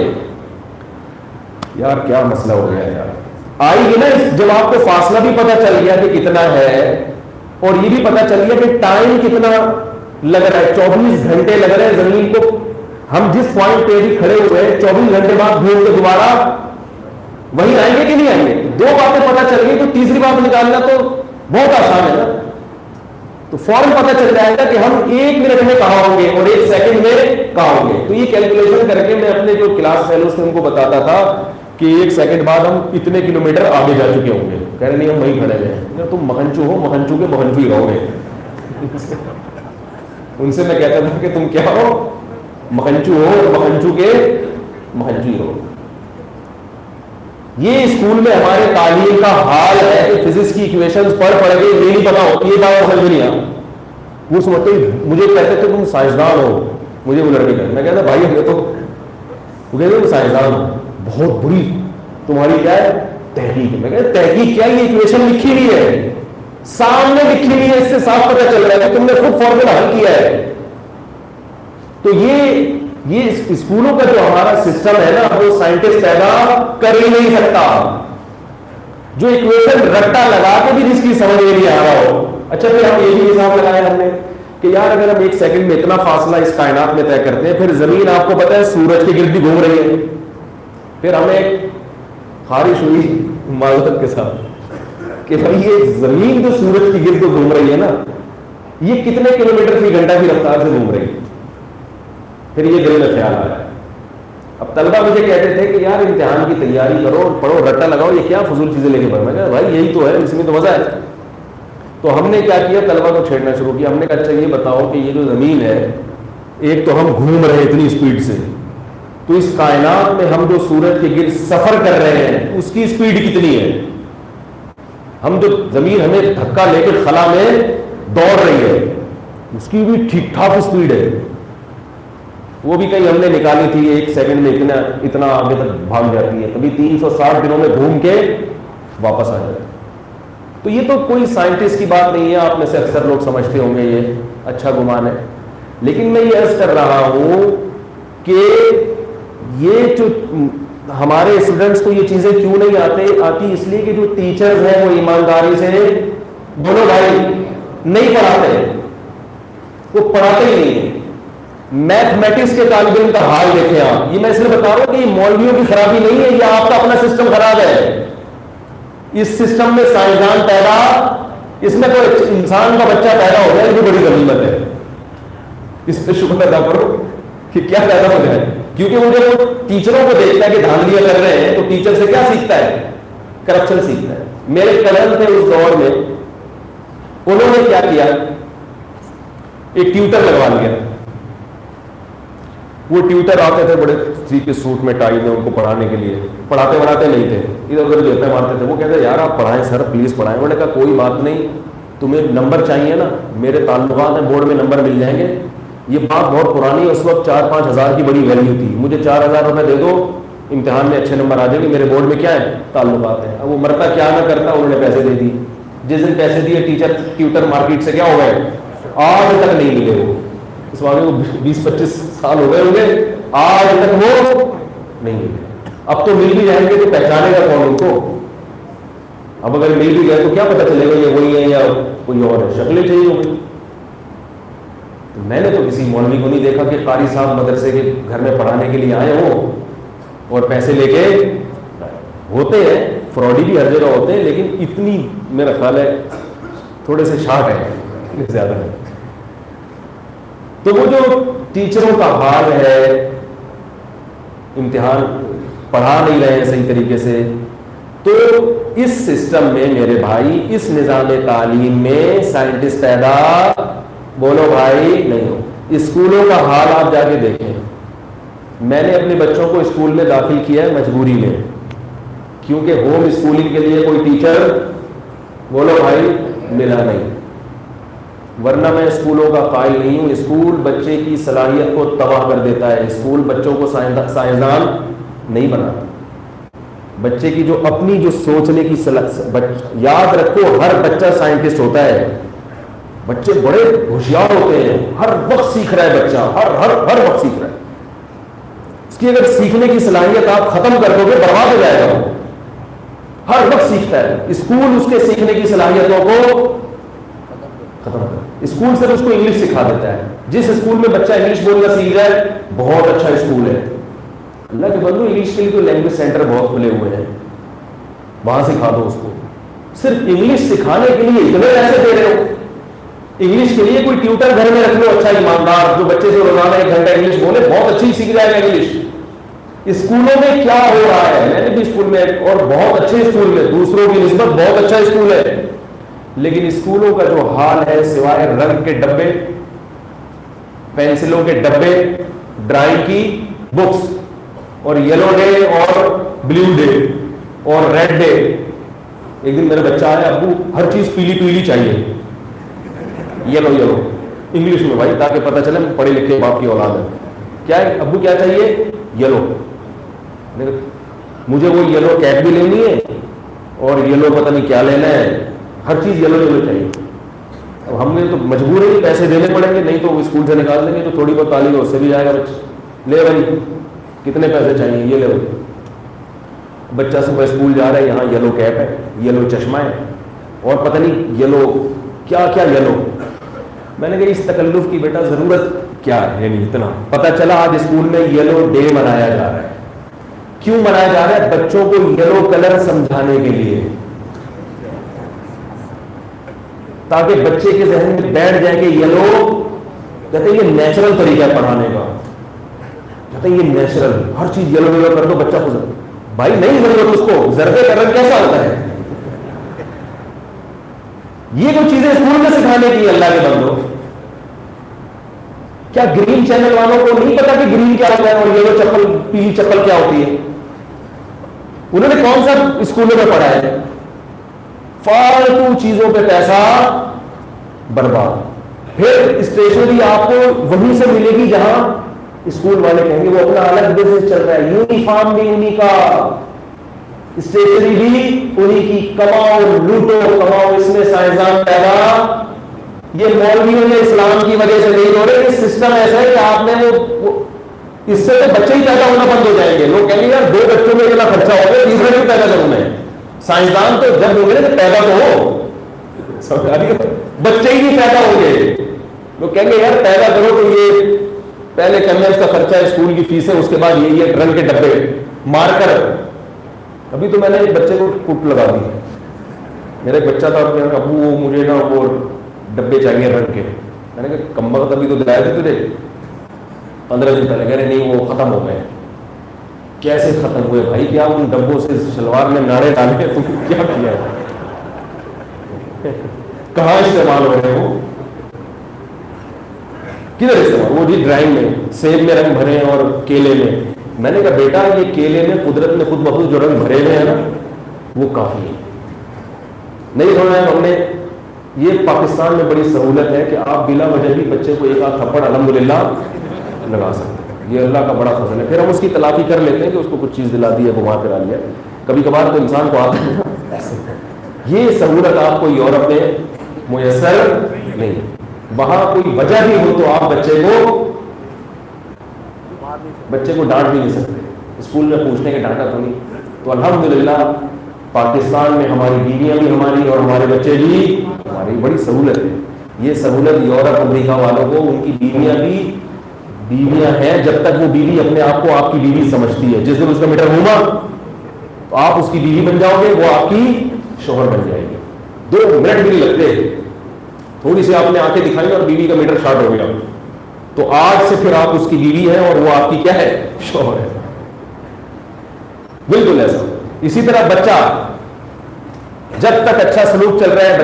یار کیا مسئلہ ہو گیا یار, آئے گی نا. جب آپ کو فاصلہ بھی پتہ چل گیا کہ کتنا ہے اور یہ بھی پتہ چل گیا کہ ٹائم کتنا لگ رہا ہے, 24 گھنٹے لگ رہے ہیں زمین کو, ہم جس پوائنٹ پہ بھی کھڑے ہوئے ہیں 24 گھنٹے بعد گھوم کے دوبارہ وہی آئیں گے کہ نہیں آئیں گے. 2 باتیں پتہ چل گئی تو تیسری بات نکالنا تو بہت آسان ہے نا. تو فوراً پتہ چل جائے گا کہ ہم 1 منٹ میں کہاں ہوں گے اور 1 سیکنڈ میں کہاں ہوں گے. تو یہ کیلکولیشن کر کے میں اپنے جو کلاس فیلوز تھے ان کو بتاتا تھا کہ 1 سیکنڈ بعد ہم اتنے کلومیٹر آگے جا چکے ہوں گے. کہہ رہے نہیں ہم وہیں کھڑے ہیں. تم مہنچو ہو, مہنچو کے مہنچو ہی رہو گے. ان سے میں کہتا تھا کہ تم کیا ہو, مہنچو ہو, اور مہنچو کے مہنچو ہی رہو. یہ اسکول میں ہمارے تعلیم کا حال ہے کہ فزکس کی ایکویشنز پڑھ کے یہ نہیں پتا ہوتی, یہ بات سمجھ نہیں آتی. وہ سمجھتے مجھے کہتے تھے تم سائنسدان ہو, مجھے وہ لڑکے کہتے, میں کہتا بھائی ہمیں تو, وہ کہتے تم سائنسدان ہو, بہت بری تمہاری کیا ہے تحقیق. میں کہتا تحقیق کیا, یہ ایکویشن لکھی ہوئی ہے, سامنے لکھی ہوئی ہے, اس سے صاف پتہ چل رہا ہے کہ تم نے خود فارمولا حل کیا ہے. تو یہ اسکولوں کا جو ہمارا سسٹم ہے نا وہ سائنٹسٹ پیدا کر ہی نہیں سکتا. جو ایکویشن رٹا لگا کے بھی جس کی سمجھ میں نہیں آ رہا ہو. اچھا پھر ہم یہ بھی حساب لگایا ہم نے کہ یار اگر ہم 1 سیکنڈ میں اتنا فاصلہ اس کائنات میں طے کرتے ہیں, پھر زمین آپ کو پتا ہے سورج کے گرد بھی گھوم رہی ہے. پھر ہمیں خارش ہوئی معذرت کے ساتھ کہ بھائی یہ زمین جو سورج کی گرد گھوم رہی ہے نا یہ کتنے کلومیٹر فی گھنٹہ کی رفتار سے گھوم رہی ہے. پھر یہ دل میں خیال آیا. اب طلبہ مجھے کہتے تھے کہ یار امتحان کی تیاری کرو, پڑھو, رٹا لگاؤ, یہ کیا فضول چیزیں لے کے پڑھنا. میں کہا بھائی یہی تو ہے, اس میں تو مزہ ہے. تو ہم نے کیا کیا, طلبہ کو چھیڑنا شروع کیا. ہم نے کہا اچھا یہ بتاؤ کہ یہ جو زمین ہے, ایک تو ہم گھوم رہے اتنی اسپیڈ سے, تو اس کائنات میں ہم جو سورج کے گرد سفر کر رہے ہیں اس کی اسپیڈ کتنی ہے؟ ہم جو زمین ہمیں دھکا لے کے خلا میں دوڑ رہی ہے اس کی بھی ٹھیک ٹھاک اسپیڈ ہے. وہ بھی کہیں ہم نے نکالی تھی 1 سیکنڈ میں اتنا آگے تک بھاگ جاتی ہے, کبھی 360 دنوں میں گھوم کے واپس آ جاتی ہے. تو یہ تو کوئی سائنٹسٹ کی بات نہیں ہے, آپ میں سے اکثر لوگ سمجھتے ہوں گے, یہ اچھا گمان ہے. لیکن میں یہ عرض کر رہا ہوں کہ یہ جو ہمارے اسٹوڈنٹس کو یہ چیزیں کیوں نہیں آتی, اس لیے کہ جو ٹیچرز ہیں وہ ایمانداری سے بولو بھائی نہیں پڑھاتے, وہ پڑھاتے ہی نہیں ہیں. میتھمیٹکس کے طالب علم کا حال دیکھیں آپ. یہ میں اس لیے بتا رہا ہوں کہ یہ مولویوں کی خرابی نہیں ہے, یہ آپ کا اپنا سسٹم خراب ہے. اس سسٹم میں سائنسدان پیدا, اس میں کوئی انسان کا بچہ پیدا ہو جائے یہ بڑی غنیمت ہے. اس پہ شکر ادا کرو کہ کیا پیدا ہو جائے, کیونکہ وہ جب ٹیچروں کو دیکھتا ہے کہ دھاندلیاں کر رہے ہیں تو ٹیچر سے کیا سیکھتا ہے؟ کرپشن سیکھتا ہے. میرے کزن تھے اس دور میں, انہوں نے کیا کیا, ایک ٹیوٹر لگوا لیا. وہ ٹیوٹر آتے تھے بڑے تھری پیس سوٹ میں ٹائی میں ان کو پڑھانے کے لیے, پڑھاتے نہیں تھے, ادھر ادھر جوتے مارتے تھے. وہ کہتے یار آپ پڑھائیں سر پلیز پڑھائیں. انہوں نے کہا کوئی بات نہیں, تمہیں نمبر چاہیے نا, میرے تعلقات ہیں بورڈ میں نمبر مل جائیں گے. یہ بات بہت پرانی ہے, اس وقت 4-5 ہزار کی بڑی ویلیو تھی. مجھے 4,000 روپے دے دو, امتحان میں اچھے نمبر آ جائیں گے, میرے بورڈ میں کیا ہے تعلقات ہیں. اب وہ مرتا کیا نہ کرتا, انہوں نے پیسے دے دیے. جس دن پیسے دیے ٹیوٹر مارکیٹ سے کیا ہو گئے, آج تک نہیں ملے. وہ اس واقعے کو 20-25 سال ہو گئے ہوں گے, آج تک وہ نہیں ملے. اب تو مل بھی جائیں گے تو پہچانے گا کون ان کو؟ اب اگر مل بھی گئے تو کیا پتا چلے گا یہ وہی ہے یا کوئی اور ہے, شکلیں چینج ہو گئی. تو میں نے تو کسی مولوی کو نہیں دیکھا کہ قاری صاحب مدرسے کے گھر میں پڑھانے کے لیے آئے ہوں اور پیسے لے کے. ہوتے ہیں فراڈی بھی ہر جگہ ہوتے ہیں, لیکن اتنی میرا خیال ہے تھوڑے سے شارٹ ہے, زیادہ ہے. تو وہ جو ٹیچروں کا حال ہے, امتحان پڑھا نہیں رہے ہیں صحیح طریقے سے, تو اس سسٹم میں میرے بھائی, اس نظام تعلیم میں سائنٹسٹ پیدا بولو بھائی نہیں ہو. اسکولوں کا حال آپ جا کے دیکھیں. میں نے اپنے بچوں کو اسکول میں داخل کیا ہے مجبوری میں, کیونکہ ہوم اسکولنگ کے لیے کوئی ٹیچر بولو بھائی ملا نہیں, ورنہ میں اسکولوں کا قائل نہیں ہوں. اسکول بچے کی صلاحیت کو تباہ کر دیتا ہے. اسکول بچوں کو سائنسدان نہیں بناتا. بچے کی جو اپنی جو سوچنے کی یاد رکھو ہر بچہ سائنٹسٹ ہوتا ہے. بچے بڑے ہوشیار ہوتے ہیں, ہر وقت سیکھ رہا ہے بچہ, ہر وقت سیکھ رہا ہے. اس کی اگر سیکھنے کی صلاحیت آپ ختم کر دو گے برباد ہو جائے گا. وہ ہر وقت سیکھتا ہے. اسکول اس کے سیکھنے کی صلاحیتوں کو ختم کر, اسکول صرف اس کو انگلش سکھا دیتا ہے. جس اسکول میں بچہ انگلش بولنا سیکھ جائے بہت اچھا اسکول ہے. اللہ کے بندو انگلش کے لیے تو لینگویج سینٹر بہت کھلے ہوئے ہیں, وہاں سکھا دو اس کو. صرف انگلش سکھانے کے لیے اتنے پیسے دے رہے ہو. انگلش کے لیے کوئی ٹیوٹر گھر میں رکھ لو اچھا ایماندار, جو بچے سے روزانہ 1 گھنٹہ انگلش بولے, بہت اچھی سیکھ جائے گا انگلش. اسکولوں میں کیا ہو رہا ہے, میں نے بھی اسکول میں, اور بہت اچھے اسکول میں, دوسروں کی نسبت بہت اچھا اسکول ہے, لیکن اسکولوں کا جو حال ہے سوائے رنگ کے ڈبے, پینسلوں کے ڈبے, ڈرائنگ کی بکس, اور یلو ڈے اور بلیو ڈے اور ریڈ ڈے. ایک دن میرا بچہ آیا, ابو ہر چیز پیلی پیلی چاہیے, یلو انگلش میں بھائی, تاکہ پتہ چلے پڑھے لکھے باپ کی اولاد ہے. کیا ہے ابو کیا چاہیے؟ یلو. مجھے وہ یلو کیپ بھی لینی ہے اور یلو پتہ نہیں کیا لینا ہے, ہر چیز یلو چاہیے. اب ہم نے تو مجبور ہے, پیسے دینے پڑیں گے, نہیں تو اسکول سے نکال دیں گے. تو تھوڑی بہت تعلیم ہے اس سے بھی جائے گا بچہ. لے بھائی کتنے پیسے چاہیے, یہ لے بھائی. بچہ صبح اسکول جا رہا ہے, یہاں یلو کیپ ہے, یلو چشمہ ہے, اور پتہ نہیں یلو کیا یلو. میں نے کہا اس تکلف کی بیٹا ضرورت کیا ہے؟ یعنی اتنا پتہ چلا آج اسکول میں یلو ڈے منایا جا رہا ہے. کیوں منایا جا رہا ہے؟ بچوں کو یلو کلر سمجھانے کے لیے, تاکہ بچے کے ذہن میں بیٹھ جائے کہ یلو, کہتے ہیں یہ نیچرل طریقہ ہے پڑھانے کا, کہتے ہیں یہ نیچرل, ہر چیز یلو کر دو بچہ خوش. بھائی نہیں ضرورت اس کو, زردے کا رنگ کیسا ہوتا ہے؟ یہ جو چیزیں اسکول میں سکھانے کی اللہ کے بندو, کیا گرین چینل والوں کو نہیں پتا کہ گرین کیا ہوتا ہے اور یلو چپل پیلی چپل کیا ہوتی ہے؟ انہوں نے کون سا اسکولوں میں پڑھا ہے؟ فالتو چیزوں پہ پیسہ برباد. پھر اسٹیشنری آپ کو وہیں سے ملے گی جہاں اسکول والے کہیں گے وہ اپنا الگ بزنس چل رہا ہے. یونیفارم بھی انہیں کا, اسٹیشنری بھی انہیں کی. کماؤ لوٹو کماؤ, اس میں سائنسدان پیدا. یہ مولویوں نے اسلام کی وجہ سے نہیں ہو رہے, یہ سسٹم ایسا ہے کہ آپ نے وہ اس سے تو بچے ہی پیدا ہونا بند ہو جائیں گے. لوگ کہیں گے یار 2 بچوں میں اتنا خرچہ ہو گیا, تیسرا کیوں پیدا کروں میں؟ سائنسدان تو جب ہو گئے تو پیدا تو ہو, بچے ہی نہیں پیدا ہو گئے. لوگ کہیں گے یار پیدا کرو تو یہ پہلے کیمرس کا خرچہ, اسکول کی فیس ہے, اس کے بعد یہ رنگ کے ڈبے مار کر. ابھی تو میں نے ایک بچے کو کٹ لگا دی. میرا ایک بچہ تھا, ابو وہ مجھے نا وہ ڈبے چاہیے رنگ کے. میں نے کہا کم وقت ابھی تو دلائے تھے تجھے 15 دن پہلے. کہہ رہے نہیں وہ ختم ہو گئے. کیسے ختم ہوئے بھائی؟ کیا ان ڈبوں سے شلوار میں ناڑے ڈالے؟ تم کیا کیا ہے؟ کہاں استعمال ہو رہے ہو؟ کدھر استعمال؟ وہ جی ڈرائنگ میں سیب میں رنگ بھرے اور کیلے میں. میں نے کہا بیٹا یہ کیلے میں قدرت نے خود بخود جو رنگ بھرے ہوئے ہیں نا وہ کافی ہے. نہیں سمجھا ہم نے. یہ پاکستان میں بڑی سہولت ہے کہ آپ بلا وجہ بھی بچے کو ایک آدھ تھپڑ الحمدللہ لگا سکتے ہیں. یہ اللہ کا بڑا فضل ہے. پھر ہم اس کی تلافی کر لیتے ہیں کہ اس کو کچھ چیز دلا دی ہے, گھما پھرا لیا. کبھی کبھار تو انسان کو آتا ہے. یہ سہولت آپ کو یورپ میں میسر نہیں. وہاں کوئی وجہ بھی ہو تو آپ بچے کو ڈانٹ بھی نہیں سکتے. اسکول میں پوچھنے کے ڈانٹا تو نہیں. تو الحمدللہ پاکستان میں ہماری بیویاں بھی ہماری اور ہمارے بچے بھی ہماری. بڑی سہولت ہے. یہ سہولت یورپ امریکہ والوں کو, ان کی بیویاں بھی بیویاں ہیں جب تک وہ بیوی اپنے آپ کو آپ کی بیوی سمجھتی ہے. جس دن اس کا میٹر گھوما تو آپ اس کی بیوی بن جاؤ گے, وہ آپ کی شوہر بن جائے گی. 2 منٹ بھی نہیں لگتے. تھوڑی سی آپ نے آنکھیں دکھائی اور بیوی کا میٹر شارٹ ہو گیا, تو آج سے پھر آپ اس کی بیوی ہیں اور وہ آپ کی کیا ہے؟ شوہر ہے. بالکل ایسا. اسی طرح بچہ جب تک اچھا سلوک چل رہا ہے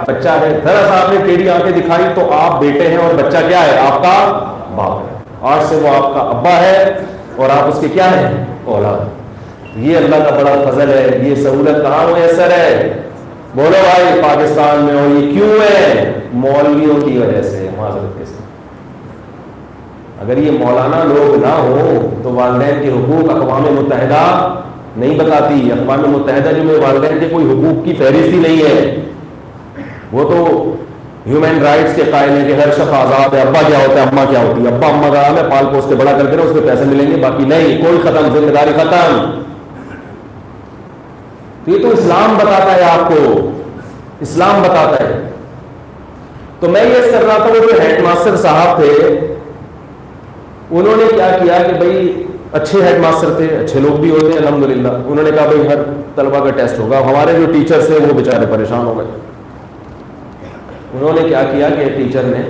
بچہ ہے. ذرا سا آپ نے ٹیڑھی آنکھیں دکھائی تو آپ بیٹے ہیں اور بچہ کیا ہے؟ آپ کا باپ ہے. آج سے وہ آپ کا ابا ہے اور آپ اس کے کیا ہیں؟ اولاد. یہ اللہ کا بڑا فضل ہے. یہ سہولت کہاں میسر ہے؟ بولو بھائی پاکستان میں. اور یہ کیوں ہے؟ مولویوں کی وجہ سے. معذرت کے ساتھ اگر یہ مولانا لوگ نہ ہو تو والدین کے حقوق اقوام متحدہ نہیں بتاتی. اقوام متحدہ جو میں والدین کے کوئی حقوق کی فہرست ہی نہیں ہے. وہ تو ہیومن رائٹس کے قائل ہیں کہ ہر شخص آزاد ہے. ابا کیا ہوتا ہے؟ اماں کیا ہوتی ہے؟ ابا اماں کا نام ہے, پال پوس کے بڑا کر کے اس کے پیسے ملیں گے, باقی نہیں. کوئی ختم, ذمہ داری ختم. تو یہ تو اسلام بتاتا ہے آپ کو, اسلام بتاتا ہے. تو میں یہ کر رہا تھا, وہ جو ہیڈ ماسٹر صاحب تھے انہوں نے کیا کیا کہ بھائی اچھے ہیڈ ماسٹر تھے, اچھے لوگ بھی ہوتے ہیں الحمدللہ. انہوں نے کہا بھائی ہر طلبہ کا ٹیسٹ ہوگا. ہمارے جو ٹیچرس ہیں وہ بیچارے پریشان ہو گئے. انہوں نے کیا کیا کہ ٹیچر نے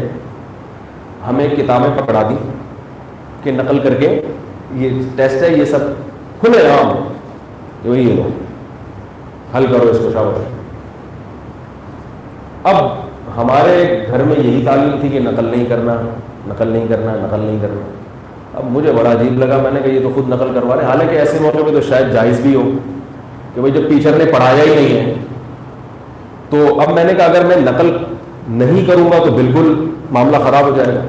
ہمیں کتابیں پکڑا دی کہ نقل کر کے یہ ٹیسٹ ہے, یہ سب کھلے عام وہی لو حل کرو اس کو شاباش. اب ہمارے گھر میں یہی تعلیم تھی کہ نقل نہیں کرنا, نقل نہیں کرنا, نقل نہیں کرنا. اب مجھے بڑا عجیب لگا. میں نے کہا یہ تو خود نقل کروا رہے. حالانکہ ایسے موقع پہ تو شاید جائز بھی ہو کہ بھائی جب ٹیچر نے پڑھایا ہی نہیں ہے تو. اب میں نے کہا اگر میں نقل نہیں کروں گا تو بالکل معاملہ خراب ہو جائے گا,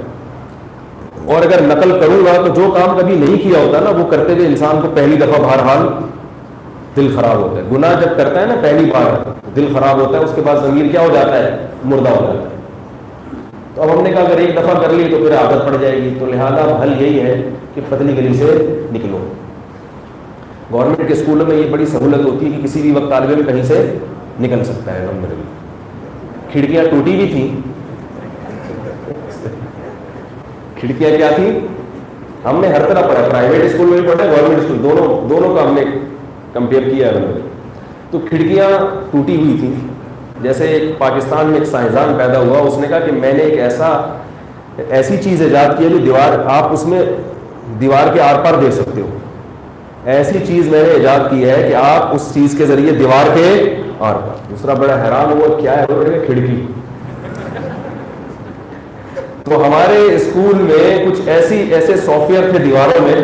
اور اگر نقل کروں گا تو جو کام کبھی نہیں کیا ہوتا نا وہ کرتے ہوئے انسان کو پہلی دفعہ بہرحال دل خراب ہوتا ہے. گناہ جب کرتا ہے نا پہلی بار دل خراب ہوتا ہے, اس کے بعد ضمیر کیا ہو جاتا ہے؟ مردہ ہو جاتا ہے. تو اب ہم نے کہا اگر ایک دفعہ کر لی تو پھر عادت پڑ جائے گی. تو لہٰذا حل یہی ہے کہ پتلی گلی سے نکلو. گورنمنٹ کے اسکولوں میں یہ بڑی سہولت ہوتی ہے کہ کسی بھی وقت طالب علم کہیں سے نکل سکتا ہے الحمدللہ. کھڑکیاں ٹوٹی بھی تھیں. کھڑکیاں کیا تھیں؟ ہم نے ہر طرح پڑھا, پرائیویٹ اسکول میں بھی پڑھا, گورنمنٹ اسکول, دونوں کا ہم نے کمپیئر کیا ہے. تو کھڑکیاں ٹوٹی ہوئی تھیں. جیسے ایک پاکستان میں ایک سائنسدان پیدا ہوا, اس نے کہا کہ میں نے ایک ایسی چیز ایجاد کی ہے جو دیوار, آپ اس میں دیوار کے آر پار دیکھ سکتے ہو. ایسی چیز میں نے ایجاد کی ہے کہ آپ اس چیز کے ذریعے دیوار کے آر پار. دوسرا بڑا حیران ہوا کیا ہے, کھڑکی. تو ہمارے اسکول میں کچھ ایسے سافٹ ویئر تھے دیواروں میں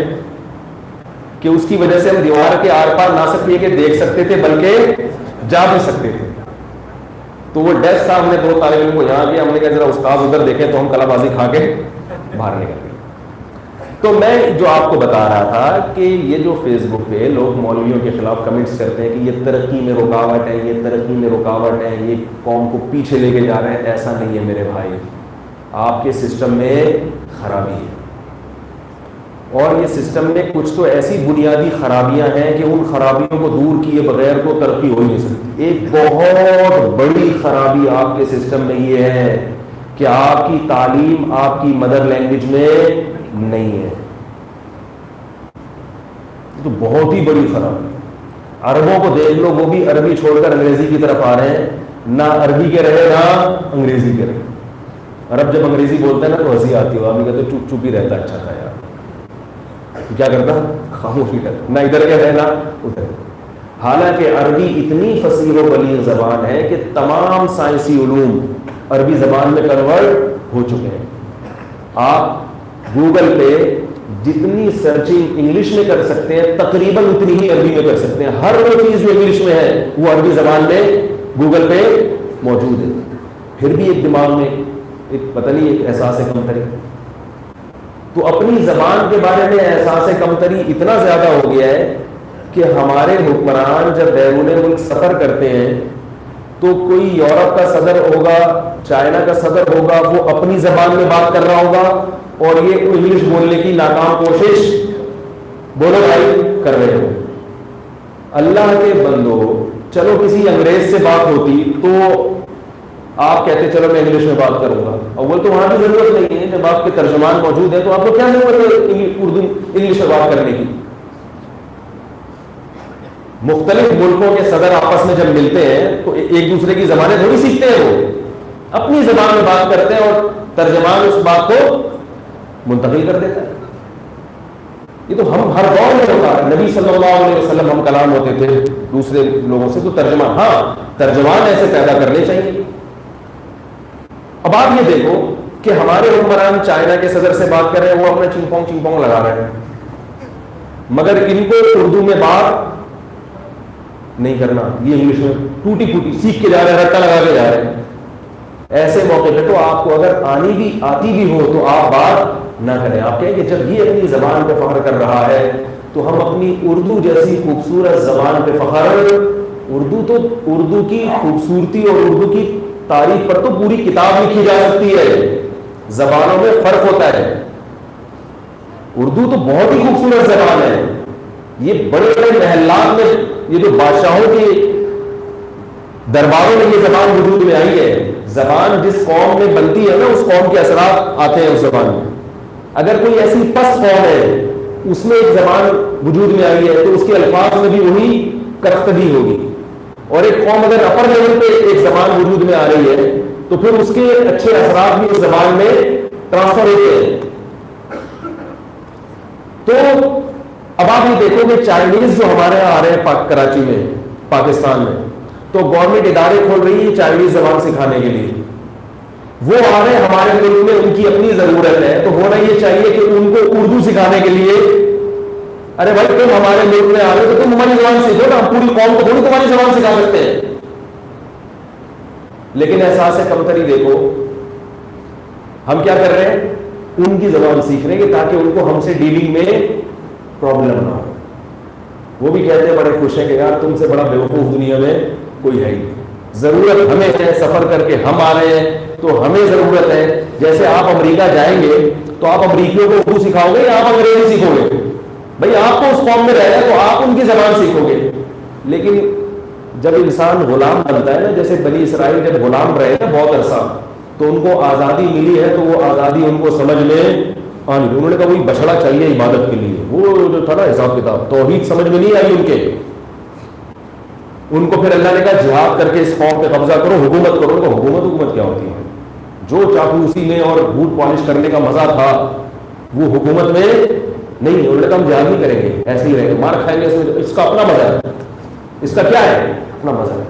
کہ اس کی وجہ سے ہم دیوار کے آر پار نہ صرف یہ کہ دیکھ سکتے تھے بلکہ جا بھی سکتے تھے. تو وہ ڈیسک تھا, ہم نے 2 طالب علم کو یہاں کیا, ہم نے کہا ذرا استاد ادھر دیکھیں, تو ہم کلا بازی کھا کے باہر نکل گئے. تو میں جو آپ کو بتا رہا تھا کہ یہ جو فیس بک پہ لوگ مولویوں کے خلاف کمنٹس کرتے ہیں کہ یہ ترقی میں رکاوٹ ہے, یہ ترقی میں رکاوٹ ہے, یہ قوم کو پیچھے لے کے جا رہے ہیں, ایسا نہیں ہے میرے بھائی. آپ کے سسٹم میں خرابی ہے, اور یہ سسٹم میں کچھ تو ایسی بنیادی خرابیاں ہیں کہ ان خرابیوں کو دور کیے بغیر تو ترقی ہو ہی نہیں سکتی. ایک بہت بڑی خرابی آپ کے سسٹم میں یہ ہے کہ آپ کی تعلیم آپ کی مدر لینگویج میں نہیں ہے. تو بہت ہی بڑی خرابی. عربوں کو دیکھ لو, وہ بھی عربی چھوڑ کر انگریزی کی طرف آ رہے ہیں, نہ عربی کے رہے نہ انگریزی کے رہے. عرب جب انگریزی بولتے ہیں نا تو ہنسی آتی ہو, آپ کہتے چپ چپ ہی رہتا, اچھا تھا یار, کیا کرتا, خاموشی کرتا, نہ ادھر کے رہے نہ ادھر. حالانکہ عربی اتنی فصیح و بلیغ زبان ہے کہ تمام سائنسی علوم عربی زبان میں کنورٹ ہو چکے ہیں. آپ گوگل پہ جتنی سرچنگ انگلش میں کر سکتے ہیں تقریباً اتنی ہی عربی میں کر سکتے ہیں. ہر وہ چیز جو انگلش میں ہے وہ عربی زبان میں گوگل پہ موجود ہے. پھر بھی ایک دماغ میں ایک پتہ نہیں ایک احساس کمتری. تو اپنی زبان کے بارے میں احساس کمتری اتنا زیادہ ہو گیا ہے کہ ہمارے حکمران جب بیرون ملک سفر کرتے ہیں تو کوئی یورپ کا صدر ہوگا, چائنا کا صدر ہوگا, وہ اپنی زبان میں بات کر رہا ہوگا اور یہ انگلش بولنے کی ناکام کوشش بولو بھائی کر رہے ہو. اللہ کے بندو, چلو کسی انگریز سے بات ہوتی تو آپ کہتے چلو میں انگلش میں بات کروں گا. اول تو وہاں بھی ضرورت نہیں ہے, جب آپ کے ترجمان موجود ہیں تو آپ کو کیا ضرورت ہے اردو انگلش میں بات کرنے کی. مختلف ملکوں کے صدر آپس میں جب ملتے ہیں تو ایک دوسرے کی زبانیں تھوڑی سیکھتے ہیں, وہ اپنی زبان میں بات کرتے ہیں اور ترجمان اس بات کو منتقل کر دیتا ہے. یہ تو ہم ہر دور میں ہوتا ہے. نبی صلی اللہ علیہ وسلم ہم کلام ہوتے تھے دوسرے لوگوں سے, تو ترجمان, ہاں ترجمان ایسے پیدا کرنے چاہیے. اب آپ یہ دیکھو کہ ہمارے حکمران چائنا کے صدر سے بات کر رہے ہیں, وہ اپنا چنگ پونگ لگا رہے ہیں, مگر ان کو اردو میں بات نہیں کرنا, یہ انگلش میں ٹوٹی پھوٹی سیکھ کے جا رہے ہیں, رٹا لگا کے جا رہے ہیں. ایسے موقع پہ تو آپ کو اگر آتی بھی ہو تو آپ بات نہ کریں. آپ کہیں کہ جب یہ اپنی زبان پہ فخر کر رہا ہے تو ہم اپنی اردو جیسی خوبصورت زبان پہ فخر, اردو کی خوبصورتی اور اردو کی تعریف پر تو پوری کتاب لکھی جا سکتی ہے. زبانوں میں فرق ہوتا ہے. اردو تو بہت ہی خوبصورت زبان ہے. یہ بڑے بڑے محلات میں, یہ جو بادشاہوں کے درباروں میں یہ زبان وجود میں آئی ہے. زبان جس قوم میں بنتی ہے نا اس قوم کے اثرات آتے ہیں اس زبان میں. اگر کوئی ایسی پس قوم ہے اس میں ایک زبان وجود میں آئی ہے تو اس کے الفاظ میں بھی وہی کرفتگی ہوگی. اور ایک قوم اگر اپر لیول پہ ایک زبان وجود میں آ رہی ہے تو پھر اس کے اچھے اثرات بھی اس زبان میں ٹرانسفر ہوتے ہیں. تو اب آپ یہ دیکھو کہ چائنیز جو ہمارے یہاں آ رہے ہیں کراچی میں, پاکستان میں, تو گورنمنٹ ادارے کھول رہی ہے چائنیز زبان سکھانے کے لیے. وہ آ رہے ہیں ہمارے ملک میں, ان کی اپنی ضرورت ہے, تو ہونا یہ چاہیے کہ ان کو اردو سکھانے کے لیے, ارے بھائی تم ہمارے ملک میں آ رہے ہو تو تم ہماری زبان سیکھو نا, ہم پوری قوم کو تھوڑی تمہاری زبان سکھا سکتے ہیں. لیکن احساس کمتری دیکھو, ہم کیا کر رہے ہیں, ان کی زبان سیکھ رہے ہیں تاکہ ان کو ہم سے ڈیلنگ میں پرابلم نہ ہو. وہ بھی کہتے ہیں بڑے خوش ہیں کہ یار تم سے بڑا بیوقوف دنیا میں کوئی ہے ہی نہیں. ضرورت ہمیں ہے, سفر کر کے ہم آ رہے ہیں تو ہمیں ضرورت ہے. جیسے آپ امریکہ جائیں گے تو آپ امریکیوں کو اردو سکھاؤ گے یا آپ انگریزی سیکھو گے؟ بھائی آپ کو اس قوم میں رہنا تو آپ ان کی زبان سیکھو گے. لیکن جب انسان غلام بنتا ہے نا, جیسے بنی اسرائیل جب غلام رہے نا بہت عرصہ, تو ان کو آزادی ملی ہے تو وہ آزادی ان کو سمجھ میں آنی. انہوں نے کہا وہی بچڑا چاہیے عبادت کے لیے. وہ جو تھا نا حساب کتاب, توحید سمجھ میں نہیں آئی ان کے. ان کو پھر اللہ نے کہا جہاد کر کے اس قوم پہ قبضہ کرو, حکومت کرو. ان کو حکومت کیا ہوتی ہے؟ جو چاقوسی میں اور بوٹ پالش کرنے کا مزہ تھا وہ حکومت میں نہیں. انہوں نے کہا ہم جہاد نہیں کریں گے, ایسے ہی رہیں گے, مار کھائیں گے, اس کا اپنا مزہ ہے. اس کا کیا ہے؟ اپنا مزہ ہے.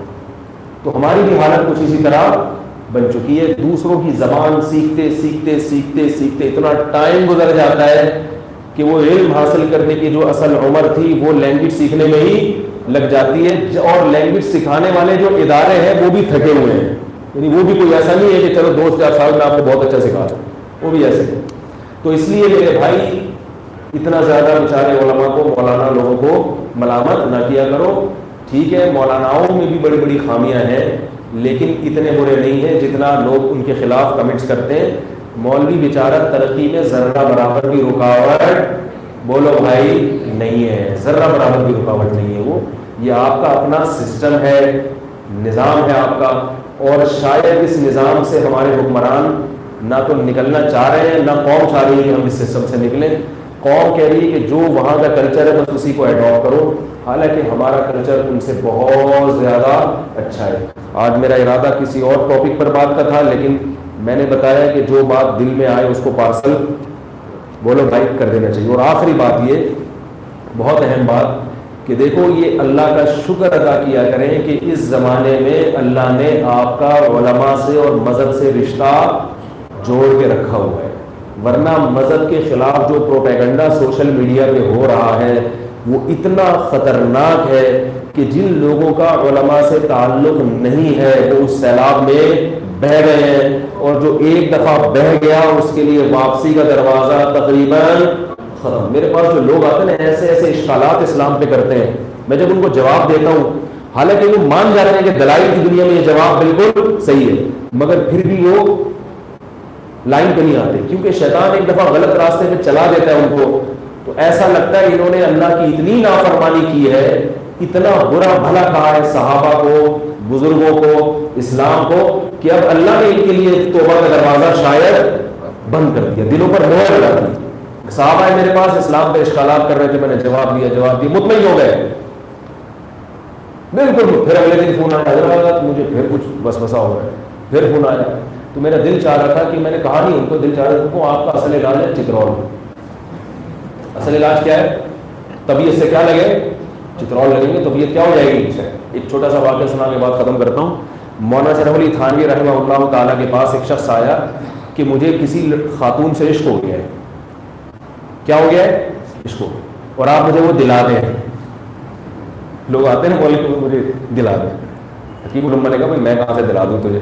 تو ہماری بھی حالت کچھ اسی طرح بن چکی ہے. دوسروں کی زبان سیکھتے سیکھتے سیکھتے سیکھتے اتنا ٹائم گزر جاتا ہے کہ وہ علم حاصل کرنے کی جو اصل عمر تھی وہ لینگویج سیکھنے میں ہی لگ جاتی ہے. اور لینگویج سکھانے والے جو ادارے ہیں وہ بھی تھکے ہوئے ہیں. یعنی وہ بھی کوئی ایسا نہیں ہے کہ چلو 2-4 سال میں آپ کو بہت اچھا سکھا دیں, وہ بھی ایسے ہیں. تو اس لیے میرے بھائی اتنا زیادہ بیچارے علماء کو, مولانا لوگوں کو ملامت نہ کیا کرو. ٹھیک ہے, مولاناؤں میں بھی بڑی بڑی خامیاں ہیں, لیکن اتنے برے نہیں ہیں جتنا لوگ ان کے خلاف کمنٹس کرتے ہیں. مولوی بیچارہ ترقی میں ذرہ برابر بھی رکاوٹ, بولو بھائی, نہیں ہے, ذرہ برابر بھی رکاوٹ نہیں ہے. وہ یہ آپ کا اپنا سسٹم ہے, نظام ہے آپ کا, اور شاید اس نظام سے ہمارے حکمران نہ تو نکلنا چاہ رہے ہیں, نہ قوم چاہ رہی ہے کہ ہم اس سسٹم سے نکلیں. قوم کہہ رہی ہے کہ جو وہاں کا کلچر ہے بس اسی کو اڈاپٹ کرو, حالانکہ ہمارا کلچر ان سے بہت زیادہ اچھا ہے. آج میرا ارادہ کسی اور ٹاپک پر بات کا تھا, لیکن میں نے بتایا کہ جو بات دل میں آئے اس کو پارسل بولو بھائی کر دینا چاہیے. اور آخری بات یہ بہت اہم بات کہ دیکھو یہ اللہ کا شکر ادا کیا کریں کہ اس زمانے میں اللہ نے آپ کا علماء سے اور مذہب سے رشتہ جوڑ کے رکھا ہوا ہے. ورنہ مذہب کے خلاف جو پروپیگنڈا سوشل میڈیا پہ ہو رہا ہے وہ اتنا خطرناک ہے کہ جن لوگوں کا علماء سے تعلق نہیں ہے وہ اس سیلاب میں بہہ گئے ہیں, اور جو ایک دفعہ بہہ گیا اس کے لیے واپسی کا دروازہ تقریباً ختم. میرے پاس جو لوگ آتے ہیں ایسے ایسے اشکالات اسلام پہ کرتے ہیں, میں جب ان کو جواب دیتا ہوں, حالانکہ وہ مان جاتے ہیں کہ دلائل کی دنیا میں یہ جواب بالکل صحیح ہے, مگر پھر بھی وہ لائن پہ نہیں آتے, کیونکہ شیطان ایک دفعہ غلط راستے پہ چلا دیتا ہے ان کو. تو ایسا لگتا ہے انہوں نے اللہ کی اتنی نافرمانی کی ہے, اتنا برا بھلا کہا ہے صحابہ کو, بزرگوں کو, اسلام کو, کہ اب اللہ نے ان کے لیے توبہ کا دروازہ شاید بند کر دیا, دلوں پر مہر لگا دی. صحابہ میرے پاس اسلام پہ اشکالات کر رہے تھے, میں نے جواب دیا, مطمئن ہو گئے بالکل. پھر اگلے دن فون آیا حضرت مجھے پھر کچھ وسوسہ ہو رہا ہے, پھر فون آیا. تو میرا دل چاہ رہا تھا کہ میں نے کہا نہیں ان کو, دل چاہ رہا تھا آپ کا اصل علاج ہے چترول. اصل علاج کیا ہے؟ طبیعت سے کیا لگے, چترول لگیں گے, طبیعت کیا ہو جائے گی. ایک چھوٹا سا واقعہ سنا کے بعد ختم کرتا ہوں. مولانا شرف علی تھانوی رحمہ اللہ تعالیٰ کے پاس ایک شخص آیا کہ مجھے کسی خاتون سے عشق ہو گیا ہے. کیا ہو گیا ہے؟ عشق ہو گیا, اور آپ مجھے وہ دلا دیں. لوگ آتے ہیں نا مجھے دلا دیں. حکیم الامہ نے کہا بھائی میں کہاں سے دلا دوں تجھے,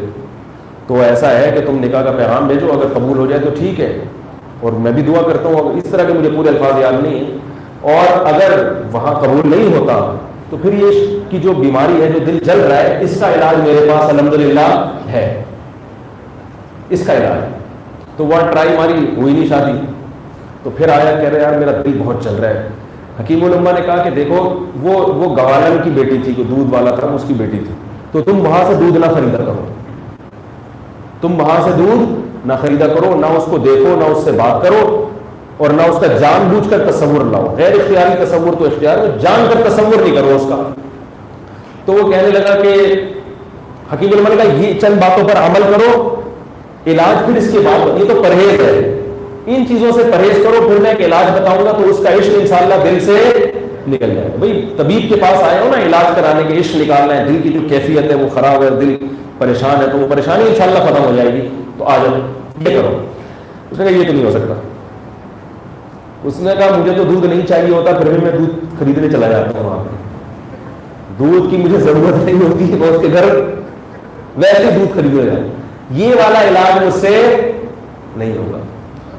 تو ایسا ہے کہ تم نکاح کا پیغام بھیجو, اگر قبول ہو جائے تو ٹھیک ہے, اور میں بھی دعا کرتا ہوں. اس طرح کے مجھے پورے الفاظ یاد نہیں ہیں. اور اگر وہاں قبول نہیں ہوتا تو پھر یہ عشق کی جو بیماری ہے, جو دل جل رہا ہے, اس کا علاج میرے پاس الحمدللہ ہے, اس کا علاج. تو وہ ٹرائی ماری, ہوئی نہیں شادی. تو پھر آیا کہہ رہے یار میرا دل بہت چل رہا ہے. حکیم الامہ نے کہا کہ دیکھو وہ گوالن کی بیٹی تھی, جو دودھ والا تھا اس کی بیٹی تھی, تو تم وہاں سے دودھ نہ خریدا کرو, تم وہاں سے دودھ نہ خریدا کرو, نہ اس کو دیکھو, نہ اس سے بات کرو, اور نہ اس کا جان بوجھ کر تصور لاؤ. غیر اختیاری تصور تو اختیار ہے, جان کر تصور نہیں کرو اس کا. تو وہ کہنے لگا کہ حکیم الامہ نے کہا یہ چند باتوں پر عمل کرو, علاج پھر اس کے بعد, یہ تو پرہیز ہے, ان چیزوں سے پرہیز کرو, پھر میں ایک علاج بتاؤں گا تو اس کا عشق انشاءاللہ دل سے نکل جائے گا. بھائی طبیب کے پاس آئے ہو نا علاج کرانے کے, عشق نکالنا ہے, دل کی جو کیفیت ہے وہ خراب ہے, دل پریشان ہے, تو وہ پریشانی انشاءاللہ ختم ہو جائے گی. تو آ جاؤ یہ کرو. اس نے کہا یہ تو نہیں ہو سکتا. اس نے کہا مجھے تو دودھ نہیں چاہیے ہوتا, پھر بھی میں دودھ خریدنے چلا جاتا ہوں وہاں پہ. دودھ کی مجھے ضرورت نہیں ہوتی, میں اس کے گھر ویسے دودھ خریدنے جاتا ہوں. یہ والا علاج مجھ سے نہیں ہوگا.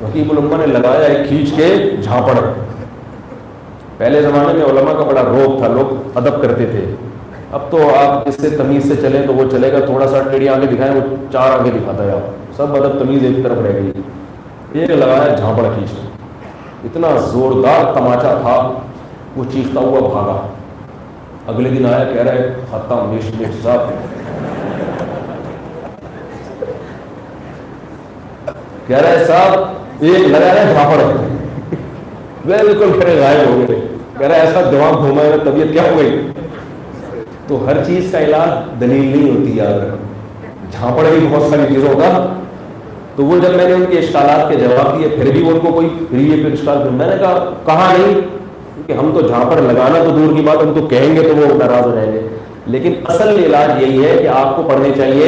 حکیم الامہ نے لگایا ایک کھینچ کے جھاپڑ. پہلے زمانے میں علماء کا بڑا روب تھا, لوگ ادب کرتے تھے. اب تو آپ اس سے تمیز سے چلیں تو وہ چلے گا, تھوڑا سا ٹیڑھی آگے دکھائیں وہ 4 آگے دکھاتا ہے, آپ سب ادب تمیز ایک طرف رہ گئی. ایک لگایا جھاپڑ کھینچ, اتنا زوردار تماچا تھا, وہ چیختا ہوا بھاگا. اگلے دن آیا کہہ رہا ہے ختم مش صاحب, کہہ رہا ہے صاحب ایک لگا رہا ہے جھاپڑ, بالکل پھر غائب ہو گئے. کہہ رہا ہے ایسا دماغ گھوما ہے, طبیعت کیا ہو گئی. تو ہر چیز کا علاج دلیل نہیں ہوتی یار, جھاپڑ بھی بہت ساری چیزوں کا. تو وہ جب میں نے ان کے اشکالات کے جواب دیے, پھر بھی ان کو کوئی یہ پھر اشکال, میں نے کہا نہیں, کہ ہم تو جھاپڑ لگانا تو دور کی بات, ہم تو کہیں گے تو وہ ناراض ہو جائیں گے. لیکن اصل علاج یہی ہے کہ آپ کو پڑھنے چاہیے